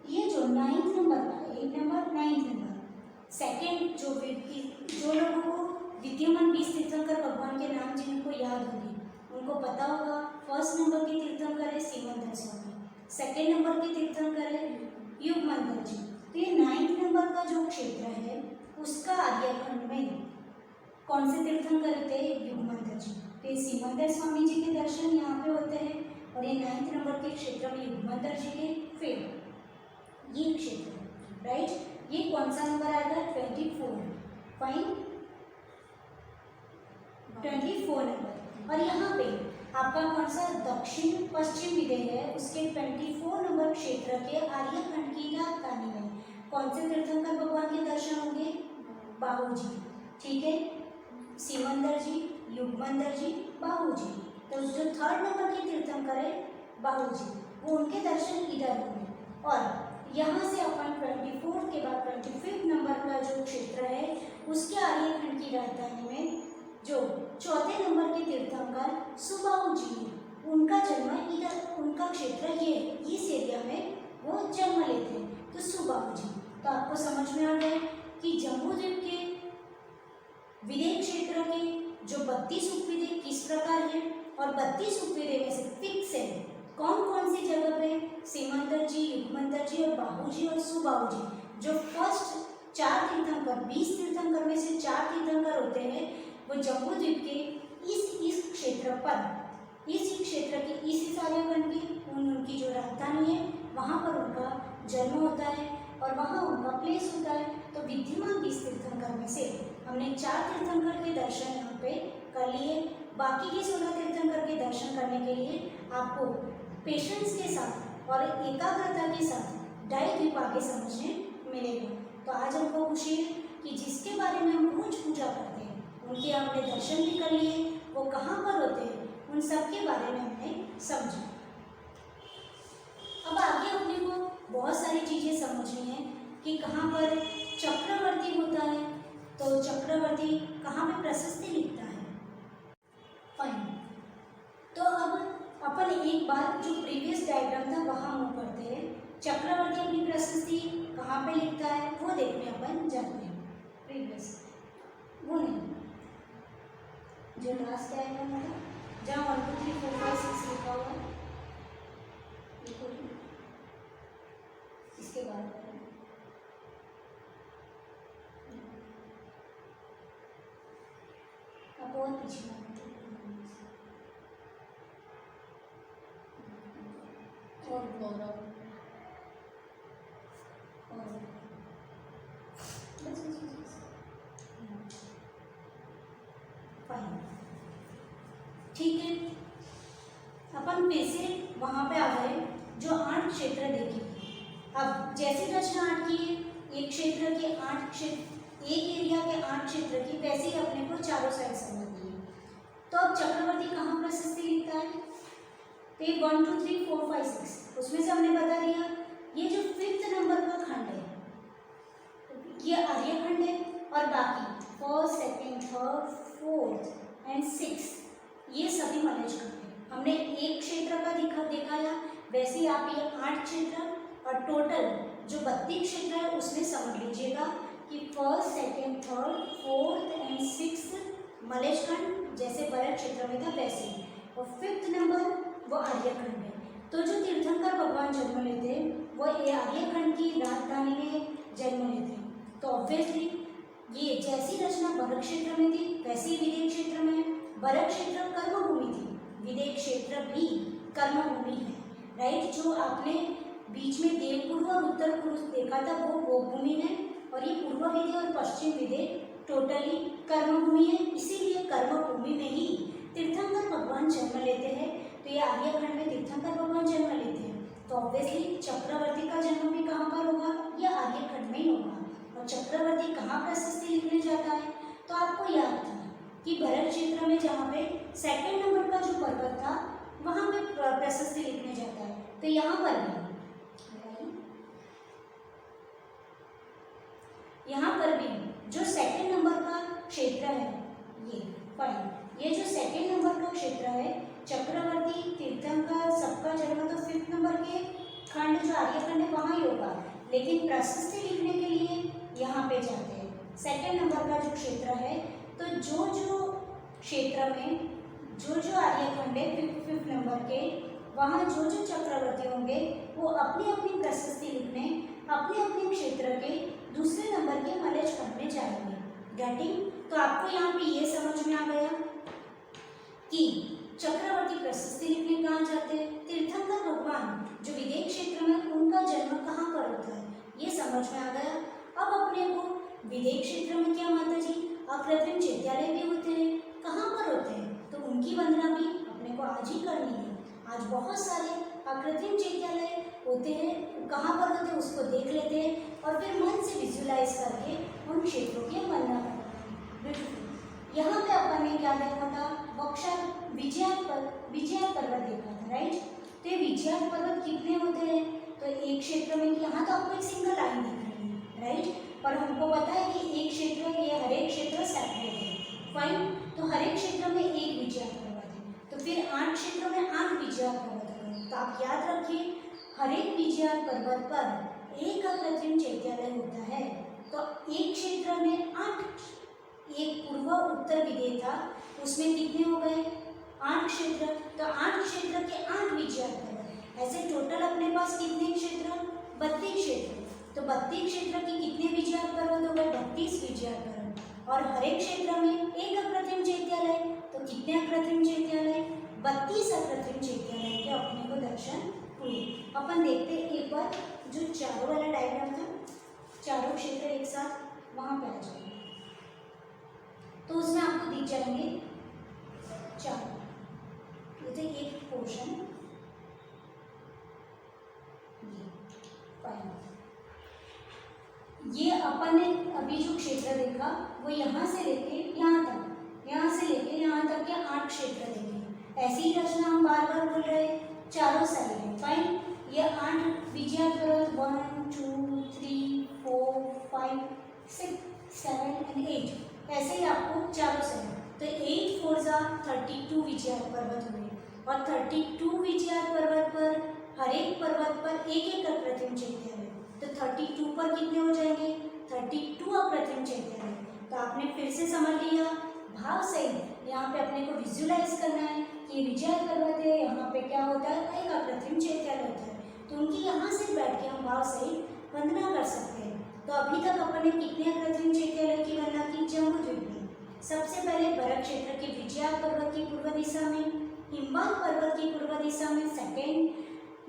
ये जो 9th नंबर का, 8 नंबर, 9th नंबर, सेकेंड जो लोगों को विद्यमान 20 तीर्थंकर भगवान के नाम जिनको याद होगी उनको पता होगा, फर्स्ट नंबर के तीर्थंकर है सिमंदर स्वामी, सेकेंड नंबर के तीर्थंकर है युगमंतर जी। तो ये 9th नंबर का जो क्षेत्र है उसका आर्यखंड में कौन से तीर्थंकर होते हैं? युगमंतर जी। तो ये सिमंदर स्वामी जी के दर्शन यहाँ पे होते हैं, और ये 9th नंबर के क्षेत्र में युगमंतर जी के। फिर ये क्षेत्र, राइट, ये कौन सा नंबर आएगा? 24, फाइन, 24 नंबर। और यहाँ पे आपका कौन सा दक्षिण पश्चिम विदेश है, उसके 24 नंबर क्षेत्र के आर्यखंड की राजधानी में कौन से तीर्थंकर भगवान के दर्शन होंगे? बाहू जी, ठीक है, सिमंदर जी, युगमंतर जी, बाहू जी। तो जो 3rd नंबर के तीर्थंकर है बाहू जी, वो उनके दर्शन इधर होंगे। और यहाँ से अपन 24 के बाद 25 नंबर का जो क्षेत्र है उसके आर्यखंड की राजधानी में जो 4थे नंबर के तीर्थंकर सुबाहु जी, उनका जन्म इधर, उनका क्षेत्र ये, इस एरिया में वो जन्म लेते हैं, तो सुबाहु जी। तो आपको समझ में आ गया कि जम्बूद्वीप के विदेश क्षेत्र के जो 32 उपविधि किस प्रकार है, और 32 उपविधि में से फिक्स है कौन कौन सी जगह पे, सिमंदर जी, युगमंतर जी और बाहू जी और सुबाहु जी। जो फर्स्ट 4 तीर्थंकर, 20 तीर्थंकर में से 4 तीर्थंकर होते हैं, वो जम्बूद्वीप के इस क्षेत्र पर, इस क्षेत्र के इस आर्यखंड की उनकी जो राजधानी है वहाँ पर उनका जन्म होता है और वहाँ उनका प्लेस होता है। तो विद्यमान 20 तीर्थंकर में से हमने 4 तीर्थंकर के दर्शन यहाँ पे कर लिए। बाकी के 16 तीर्थंकर के दर्शन करने के लिए आपको पेशेंस के साथ और एकाग्रता के साथ द्वायद्वीप आगे समझने मिलेगा। तो आज हमको खुशी है कि जिसके बारे में हम रोज पूजा करते हैं उनके हमने दर्शन भी कर लिए, वो कहाँ पर होते हैं उन सब के बारे में हमने समझा। अब आगे अपने को बहुत सारी चीज़ें समझनी है कि कहाँ पर चक्रवर्ती होता है, तो चक्रवर्ती कहाँ पे प्रशस्ति लिखता है। फाइन, तो अब अपन एक बार जो प्रीवियस डायग्राम था वहाँ मूव करते हैं। चक्रवर्ती अपनी प्रशस्ति कहाँ पे लिखता है वो देखने अपन जाते हैं। प्रीवियस वो नहीं, जो लास्ट आएगा हमारा, जहाँ 1 2 3 4 5 6 लिखा हुआ है, इसके बाद अब और पीछे और गौरव ठीक है। अपन फिर से वहाँ पे आ गए जो 8 क्षेत्र देखे। अब जैसे रचना 8 की है, एक क्षेत्र के 8 क्षेत्र, एक एरिया के 8 क्षेत्र की, वैसे ही अपने को चारों साइड समझनी है। तो अब चक्रवर्ती कहाँ प्रशस्ति लिखता है? तो ये 1 2 3 4 5 6 उसमें से हमने बता दिया ये जो 5th नंबर का खंड है ये आर्यखंड है, और बाकी 1st 2nd 3rd 4th and 6th ये सभी मलेज खंड है। हमने एक क्षेत्र का दिखाया, वैसे ही आप ये 8 क्षेत्र और टोटल जो 32 क्षेत्र है उसमें समझ लीजिएगा कि 1st 2nd 3rd 4th and 6th मलेज खंड जैसे बरत क्षेत्र में था वैसे ही, और 5th नंबर वो आर्यखंड है। तो जो तीर्थंकर भगवान जन्म लेते हैं वो ये आर्यखंड की राजधानी में जन्म लेते हैं। तो ऑब्वियसली ये जैसी रचना बरक क्षेत्र में थी वैसे ही विदेह क्षेत्र में है। बरक क्षेत्र कर्मभूमि थी, विदेह क्षेत्र भी कर्मभूमि है, राइट। जो आपने बीच में देवपुरु और उत्तर पुरु देखा था वो गोभूमि है, और ये पूर्व विदेह और पश्चिम विदेह टोटली कर्मभूमि है। इसीलिए कर्मभूमि में ही तीर्थंकर भगवान जन्म लेते हैं। तो ये आर्यखंड में तीर्थंकर भगवान जन्म लेते हैं, तो ऑब्वियसली चक्रवर्ती का जन्म भी कहाँ पर होगा? यह आर्यखंड में ही होगा। और चक्रवर्ती कहाँ प्रशस्ति लिखने जाता है? तो आपको याद था कि भरत क्षेत्र में जहाँ पे 2nd नंबर का जो पर्वत था वहाँ पे प्रशस्ति लिखने जाता है। तो यहाँ पर भी जो 2nd नंबर का क्षेत्र है ये फाइन, ये जो 2nd नंबर का क्षेत्र है चक्रवर्ती तीर्थंकर सबका जन्म तो 5th नंबर के खंड जो आर्यखंड है वहाँ ही होगा, लेकिन प्रशस्ति लिखने के लिए यहाँ पे जाते हैं 2nd नंबर का जो क्षेत्र है। तो जो क्षेत्र में जो आर्यखंड है 5th नंबर के वहाँ जो चक्रवर्ती होंगे वो अपनी अपनी प्रशस्ति लिखने अपने अपने क्षेत्र के दूसरे नंबर के मलेज खंड में जाएंगे। गेटिंग? तो आपको यहाँ पे ये समझ में आ गया कि चक्रवर्ती प्रशस्ति लिखने कहाँ जाते हैं, तीर्थंकर भगवान जो विदेह क्षेत्र में उनका जन्म कहाँ पर होता है, ये समझ में आ गया। अब अपने को विदेह क्षेत्र में क्या माता जी अकृत्रिम चैत्यालय भी होते हैं, कहाँ पर होते हैं? तो उनकी वंदना भी अपने को आज ही करनी है। आज बहुत सारे अकृत्रिम चैत्यालय होते हैं, कहाँ पर होते हैं उसको देख लेते हैं और फिर मन से विजुलाइज करके उन क्षेत्रों की वंदना करते हैं। यहाँ पे अपन ने क्या देखा था? बक्सर विजया पर्वत देखा था, राइट। तो ये विजया पर्वत कितने होते हैं? तो एक क्षेत्र में यहाँ तो आपको एक सिंगल लाइन दिख रही है, राइट, पर हमको पता है कि एक क्षेत्र ये हर एक क्षेत्र सेपरेट है, फाइन। तो हर एक क्षेत्र में एक विजया पर्वत है, तो फिर 8 क्षेत्रों में 8 विजया पर्वत है। तो आप याद रखिए हर एक विजया पर्वत पर एक अकृत्रिम चैत्यालय होता है। तो एक क्षेत्र में 8, एक पूर्व उत्तर विदेह था उसमें कितने हो गए? 8 क्षेत्र। तो 8 क्षेत्र के 8 विजया पर्वत, ऐसे टोटल अपने पास कितने क्षेत्र? 32 क्षेत्र। तो 32 क्षेत्र की कितने विजया पर्वत हो गए? 32 विजया पर्वत। और हर एक क्षेत्र में एक अकृत्रिम चैत्यालय, तो कितने अकृत्रिम चैत्यालय? 32 अकृत्रिम चैत्यालय के अपने को दर्शन हुए। अपन देखते एक बार जो चारों वाला डायग्राम था, चारों क्षेत्र एक साथ वहां पे आ जाएंगे तो उसमें आपको दिख जाएंगे 4। ये तो एक पोर्शन ये अपन ने अभी जो क्षेत्र देखा वो यहाँ से लेके यहाँ तक, यहाँ से लेके यहाँ तक के 8 क्षेत्र देखे। ऐसी ही रचना हम बार बार बोल रहे हैं, चारों साइड है, फाइन। ये 8 विजया पर्वत 1 2 3 4 5 6 7 एंड 8 ऐसे ही आपको चारों साइड। तो 8 4 32 विजया पर्वत हुए, और 32 विजया पर्वत पर हर एक पर्वत पर एक एक अकृत्रिम चैत्यालय। तो 32 पर कितने हो जाएंगे? 32 अकृत्रिम चैत्यालय। तो आपने फिर से समझ लिया भाव सहित यहाँ पे अपने को विजुलाइज करना है कि विजया पर्वत है, यहाँ पे क्या होता है? एक अकृत्रिम चैत्यालय होता है। तो उनकी यहाँ से बैठ के हम भाव सहित वंदना कर सकते हैं। तो अभी तक अपन ने कितने अकृत्रिम चैत्यालय की वंदना की? जम्बूद्वीप में। सबसे पहले बरक क्षेत्र के विजया पर्वत की पूर्व दिशा में, हिमवान पर्वत की पूर्व दिशा में 2nd,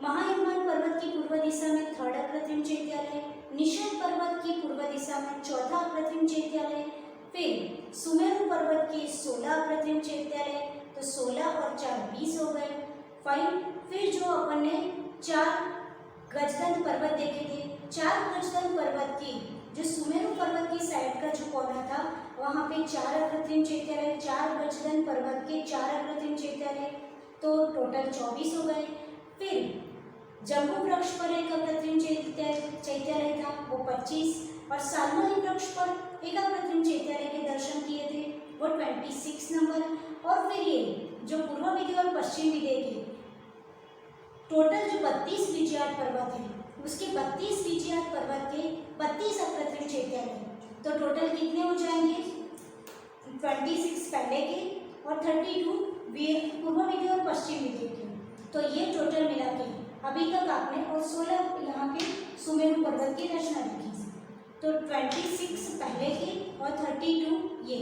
महाहिमवान पर्वत की पूर्व दिशा में 3rd अकृत्रिम चैत्यालय, निषद पर्वत की पूर्व दिशा में 4था अकृत्रिम चैत्यालय, फिर सुमेरु पर्वत के 16 अकृत्रिम चैत्यालय। तो 16 और 4 20 हो गए, फाइन। फिर जो अपन ने 4 गजदंत पर्वत देखे थे, 4 गजदंत पर्वत की जो सुमेरु पर्वत की साइड का जो कोना था चार अकृत्रिम चैत्यालय, 4 बचदन पर्वत के 4 अकृत्रिम चैत्यालय, तो टोटल 24 हो गए। फिर जम्बू वृक्ष पर एक अकृत्रिम चैत्यालय था, वो 25, और सालमली वृक्ष पर एक अकृत्रिम चैत्यालय के दर्शन किए थे, वो 26 नंबर। और फिर ये जो पूर्व विंध्य और पश्चिम विंध्य के टोटल जो 32 विजयाट पर्वत है, उसके 32 विजयाट पर्वत के 32 अकृत्रिम चैत्यालय, तो टोटल कितने हो जाएंगे? 26 पहले के और 32 पूर्व विंध्य और पश्चिम विंध्य के। तो ये टोटल मिला के अभी तक आपने, और 16 यहाँ पे सुमेरु पर्वत की रचना लिखी। तो 26 पहले के और 32 ये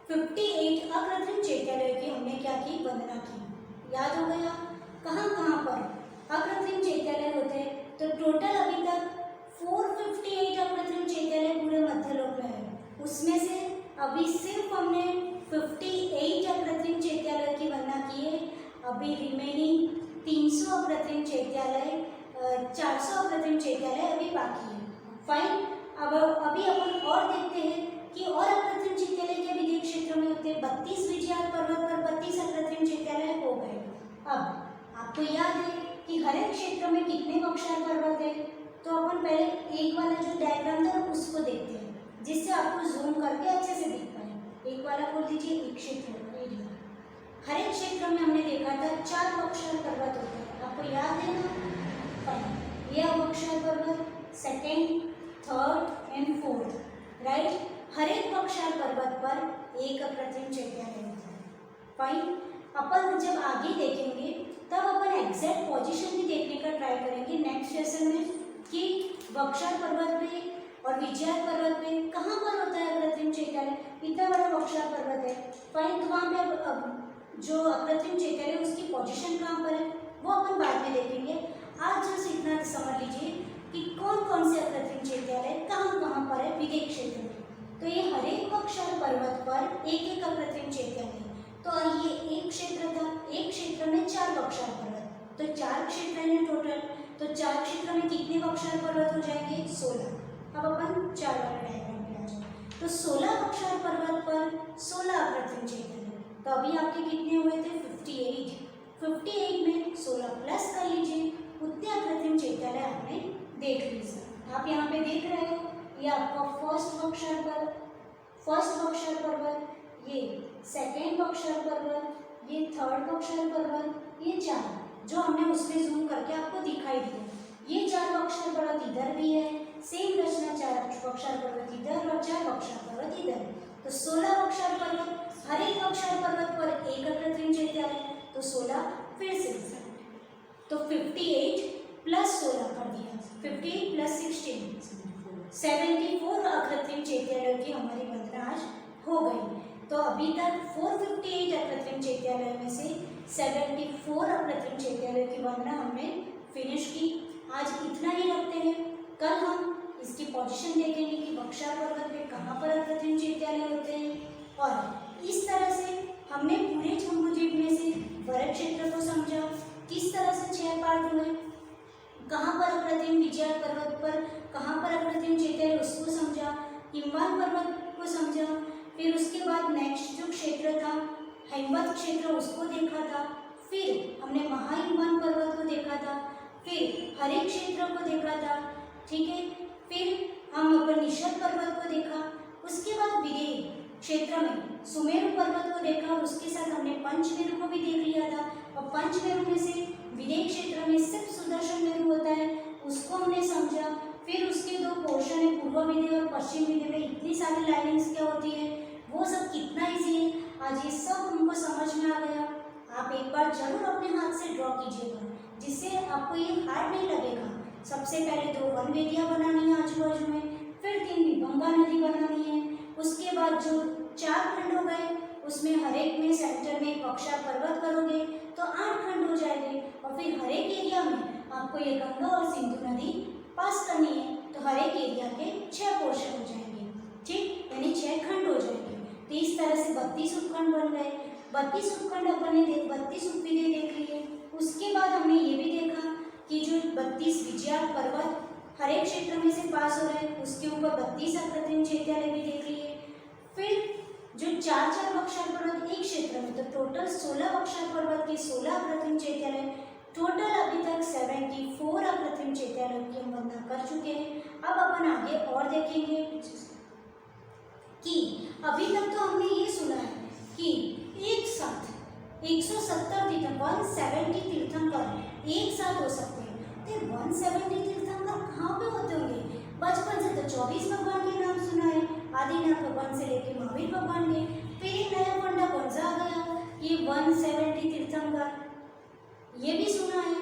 58 अकृत्रिम चैत्यालय की हमने क्या की? वंदना की। याद हो गया? कहाँ कहाँ पर अकृत्रिम चैत्यालय होते हैं? तो टोटल अभी तक 458 अकृत्रिम चैत्यालय पूरे मध्यलोक में है, उसमें से अभी सिर्फ हमने 58 अकृत्रिम चैत्यालय की वंदना की है। अभी रिमेनिंग 300 अकृत्रिम चैत्यालय, 400 अकृत्रिम चैत्यालय अभी बाकी है। फाइन। अब अभी अपन और देखते हैं कि और अकृत्रिम चैत्यालय के विधेय क्षेत्र में होते हैं। 32 विजयाट पर्वत पर 32 अकृत्रिम चैत्यालय हो गए। अब आपको याद है कि हर एक क्षेत्र में कितने बक्षार पर्वत है? तो अपन पहले एक वाला जो डायग्राम था उसको देखते हैं, जिससे आपको जूम करके अच्छे से दिख पाए। एक वाला बोल दीजिए, एक क्षेत्र एरिया। हर एक क्षेत्र में हमने देखा था 4 बक्षार पर्वत होते हैं, आपको याद है ना? फाइन। यह बक्षार पर्वत second, third and fourth, right. हर एक बक्षार पर्वत पर एक अकृत्रिम चैत्यालय होता है। फाइन। अपन जब आगे देखेंगे तब अपन एग्जैक्ट पोजीशन भी देखने का ट्राई करेंगे नेक्स्ट सेशन में, कि बक्षार पर्वत पे और विजयाट पर्वत पे कहाँ पर होता है अकृत्रिम चैत्यालय। इतना बड़ा बक्षार पर्वत है, फाइन, तो वहाँ पे अब जो अकृत्रिम चैत्यालय उसकी पोजीशन कहाँ पर है वो अपन बाद में देखेंगे। आज जस्ट इतना समझ लीजिए कि कौन कौन से अकृत्रिम चैत्यालय कहाँ कहाँ पर है विधेय क्षेत्र में। तो ये हर एक बक्षार पर्वत पर एक एक अकृत्रिम चैत्यालय। तो ये एक क्षेत्र था, एक क्षेत्र में 4 बक्षार पर्वत, तो 4 क्षेत्र हैं टोटल। तो 4 क्षेत्र में कितने बक्षार पर्वत हो जाएंगे? 16। अब अपन 4 वाला डायग्राम पे आ जाए। तो 16 बक्षार पर्वत पर 16 अकृत्रिम चैत्यालय। तो अभी आपके कितने हुए थे? 58। 58 में 16 प्लस कर लीजिए, उतने अकृत्रिम चैत्यालय आपने देख लीजिए। आप यहाँ पे देख रहे हो, ये आपका फर्स्ट बक्षार पर्वत, ये सेकेंड बक्षार पर्वत, ये थर्ड बक्षार पर्वत, ये 4 जो हमने उसमें जूम करके आपको दिखाई दिया। ये 4 बक्षार पर्वत इधर भी है, सेम रचना, 4 बक्षार पर्वत इधर और 4 बक्षार पर्वत इधर। तो 16 बक्षार पर्वत, हर एक बक्षार पर्वत पर एक अकृत्रिम चैत्यालय, तो 16 फिर से, तो 58 प्लस 16 कर दिया, 58 प्लस 16 74 अकृत्रिम चैत्यालय की हमारी वंदना आज हो गई। तो अभी तक 458 अकृत्रिम चैत्यालय में से 74 अकृत्रिम चैत्यालय की वंदना हमने फिनिश की। आज इतना ही रखते हैं, कल हम इसकी पोजीशन देखेंगे कि बक्षार पर्वत में कहाँ पर अकृत्रिम चैत्यालय होते हैं। और इस तरह से हमने पूरे जम्बूद्वीप में से बर्फ क्षेत्र को समझा, किस तरह से 6 पार्ट हुए, कहाँ पर अकृत्रिम विजयाट पर्वत पर कहाँ पर अकृत्रिम चैत्यालय उसको समझा, हिमवत पर्वत को समझा, फिर उसके बाद नेक्स्ट जो क्षेत्र था हिमवत क्षेत्र उसको देखा था, फिर हमने महाहिमवत पर्वत को देखा था, फिर हरेक क्षेत्र को देखा था, ठीक है। फिर हम अपन निषद पर्वत को देखा, उसके बाद विधेय क्षेत्र में सुमेरु पर्वत को देखा, और उसके साथ हमने पंचमेरु को भी देख लिया था। और पंचमेरु में से विधेय क्षेत्र में सिर्फ सुदर्शन मेरु होता है, उसको हमने समझा। फिर उसके 2 पोर्शन है, पूर्व विधेय और पश्चिम विधेय में इतनी सारी लाइनिंग्स क्या होती है, वो सब कितना ईजी है, आज ये सब हमको समझ में आ गया। आप एक बार जरूर अपने हाथ से ड्रॉ कीजिएगा, जिससे आपको ये हार्ड नहीं लगेगा। सबसे पहले 2 वन वेदियाँ बनानी है आजू बाजू में, फिर 3 विभंगा नदी बनानी है, उसके बाद जो 4 खंड हो गए उसमें हर एक में सेंटर में एक बक्षार पर्वत करोगे तो 8 खंड हो जाएंगे। और फिर हर एक एरिया में आपको ये गंगा और सिंधु नदी पास करनी है, तो हर एक एरिया के 6 पोर्शन हो जाएंगे, ठीक, यानी 6 खंड हो जाएंगे। तो इस तरह से 32 उपखंड बन गए। 32 उपखंड अपन ने 32 उपविधेय देख लिए। उसके बाद हमने ये भी देखा कि जो 32 विजयाट पर्वत हर एक क्षेत्र में से पास हो रहा है उसके ऊपर 32 अप्रतिम चैत्यालय भी देख लिए। फिर जो 4 बक्सार पर्वत एक क्षेत्र में, तो टोटल 16 बक्सार पर्वत के 16 अप्रतिम चैत्यालय, टोटल अभी तक 74 अप्रतिम चैत्यालयों की हम वंदना कर चुके हैं। अब अपन आगे और देखेंगे कि अभी तक तो हमने ये सुना है कि एक साथ 170 तीर्थंकर 170 तीर्थंकर एक साथ हो सकते हैं। तो 170 तीर्थंकर कहाँ पे होते होंगे? बचपन से तो 24 भगवान के नाम सुना है, आदिनाथ भगवान से लेके महावीर भगवान के। फिर एक नया फंडा कौन सा आ गया? ये 170 तीर्थंकर, ये भी सुना है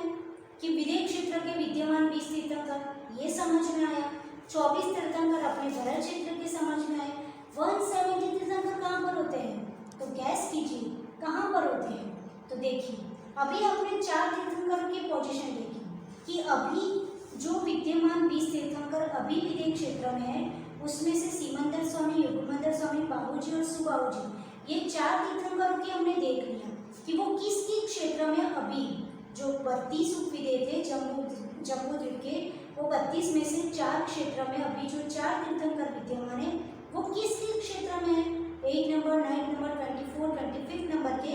कि विदेश क्षेत्र के विद्यमान 20 तीर्थंकर, ये समझ में आया। 24 तीर्थंकर अपने भरत क्षेत्र के समझ में आए। 170 तीर्थंकर कहाँ पर होते हैं? तो गैस कीजिए कहाँ पर होते हैं? तो देखिए अभी आपने 4 तीर्थंकरों की पोजीशन देखी कि अभी जो विद्यमान 20 तीर्थंकर अभी विदेश क्षेत्र में है, उसमें से सीमंदर स्वामी, युगमंदर स्वामी, बाबूजी और सुबाबूजी, ये 4 तीर्थंकरों की हमने देख लिया कि वो किस किस क्षेत्र में अभी जो 32 उपविदेय थे जम्बूद्वीप के, वो 32 में से 4 क्षेत्र में अभी जो 4 तीर्थंकर विद्यमान है वो किस किस क्षेत्र में है? 8 नंबर, 9 नंबर, 24, 25 नंबर के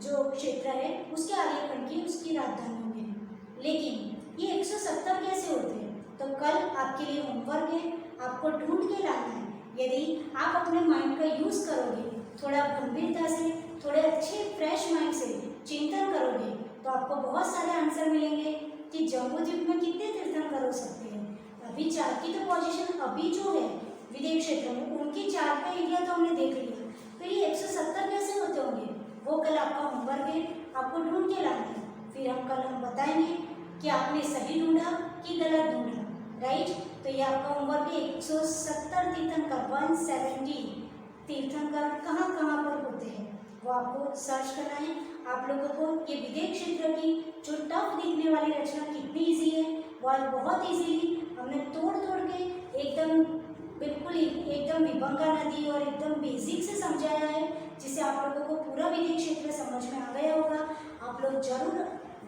जो क्षेत्र है उसके आर्यखंड की उसकी राजधानियों में है। लेकिन ये 170 कैसे होते हैं? तो कल आपके लिए होमवर्क है, आपको ढूंढ के लाना है। यदि आप अपने माइंड का यूज़ करोगे, थोड़ा गंभीरता से, थोड़े अच्छे फ्रेश माइंड से चिंतन करोगे, तो आपको बहुत सारे आंसर मिलेंगे कि जम्बूद्वीप में कितने तीर्थंकर हो सकते हैं। अभी 4 की तो पोजीशन अभी जो है विदेश क्षेत्र में, उनकी 4 का एरिया तो हमने देख लिया। तो ये 170 कैसे होते होंगे? वो कल आपका होमवर्क है, आपको ढूंढ के लाना है। फिर हम बताएंगे कि आपने सही ढूंढा कि गलत ढूंढा, राइट। तो ये आपका होमवर्क है। 170 तीर्थंकर, 170 तीर्थंकर कहाँ कहाँ पर होते हैं वो आपको सर्च करना है। आप लोगों को ये विदेश क्षेत्र की जो टफ दिखने वाली रचना कितनी ईजी है, वो आज बहुत ईजीली हमने तोड़ के एकदम बिल्कुल एकदम विभंगा नदी और एकदम बेसिक से समझाया है, जिससे आप लोगों को पूरा विदेश क्षेत्र समझ में आ गया होगा। आप लोग जरूर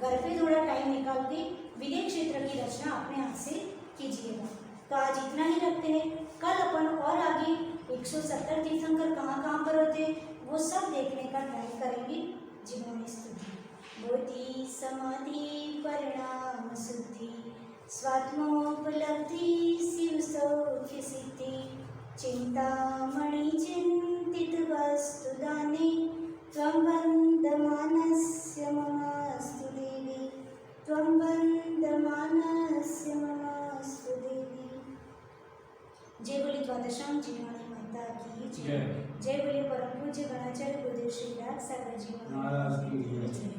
घर पे थोड़ा टाइम निकाल के विदेश क्षेत्र की रचना अपने हाथ से कीजिएगा। तो आज इतना ही रखते हैं। कल अपन और आगे 170 तीर्थंकर कहाँ कहाँ पर होते हैं वो सब देखने का ट्राई करेंगे। जीवन स्तुति बोधि समाधि परिणाम शुद्धि स्वात्मोपलब्धि शिव सौख्य सिद्धि चिंतामणि चिंतित वस्तु दाने त्वं वन्दमानस्य ममास्तु देवी, त्वं वन्दमानस्य ममास्तु देवी। जय बोले द्वादशांग जीवनी माता की जय। जय बोले परम पूज्य गणाचार्य गुरुदेव श्री राज सागर जी महाराज की जय।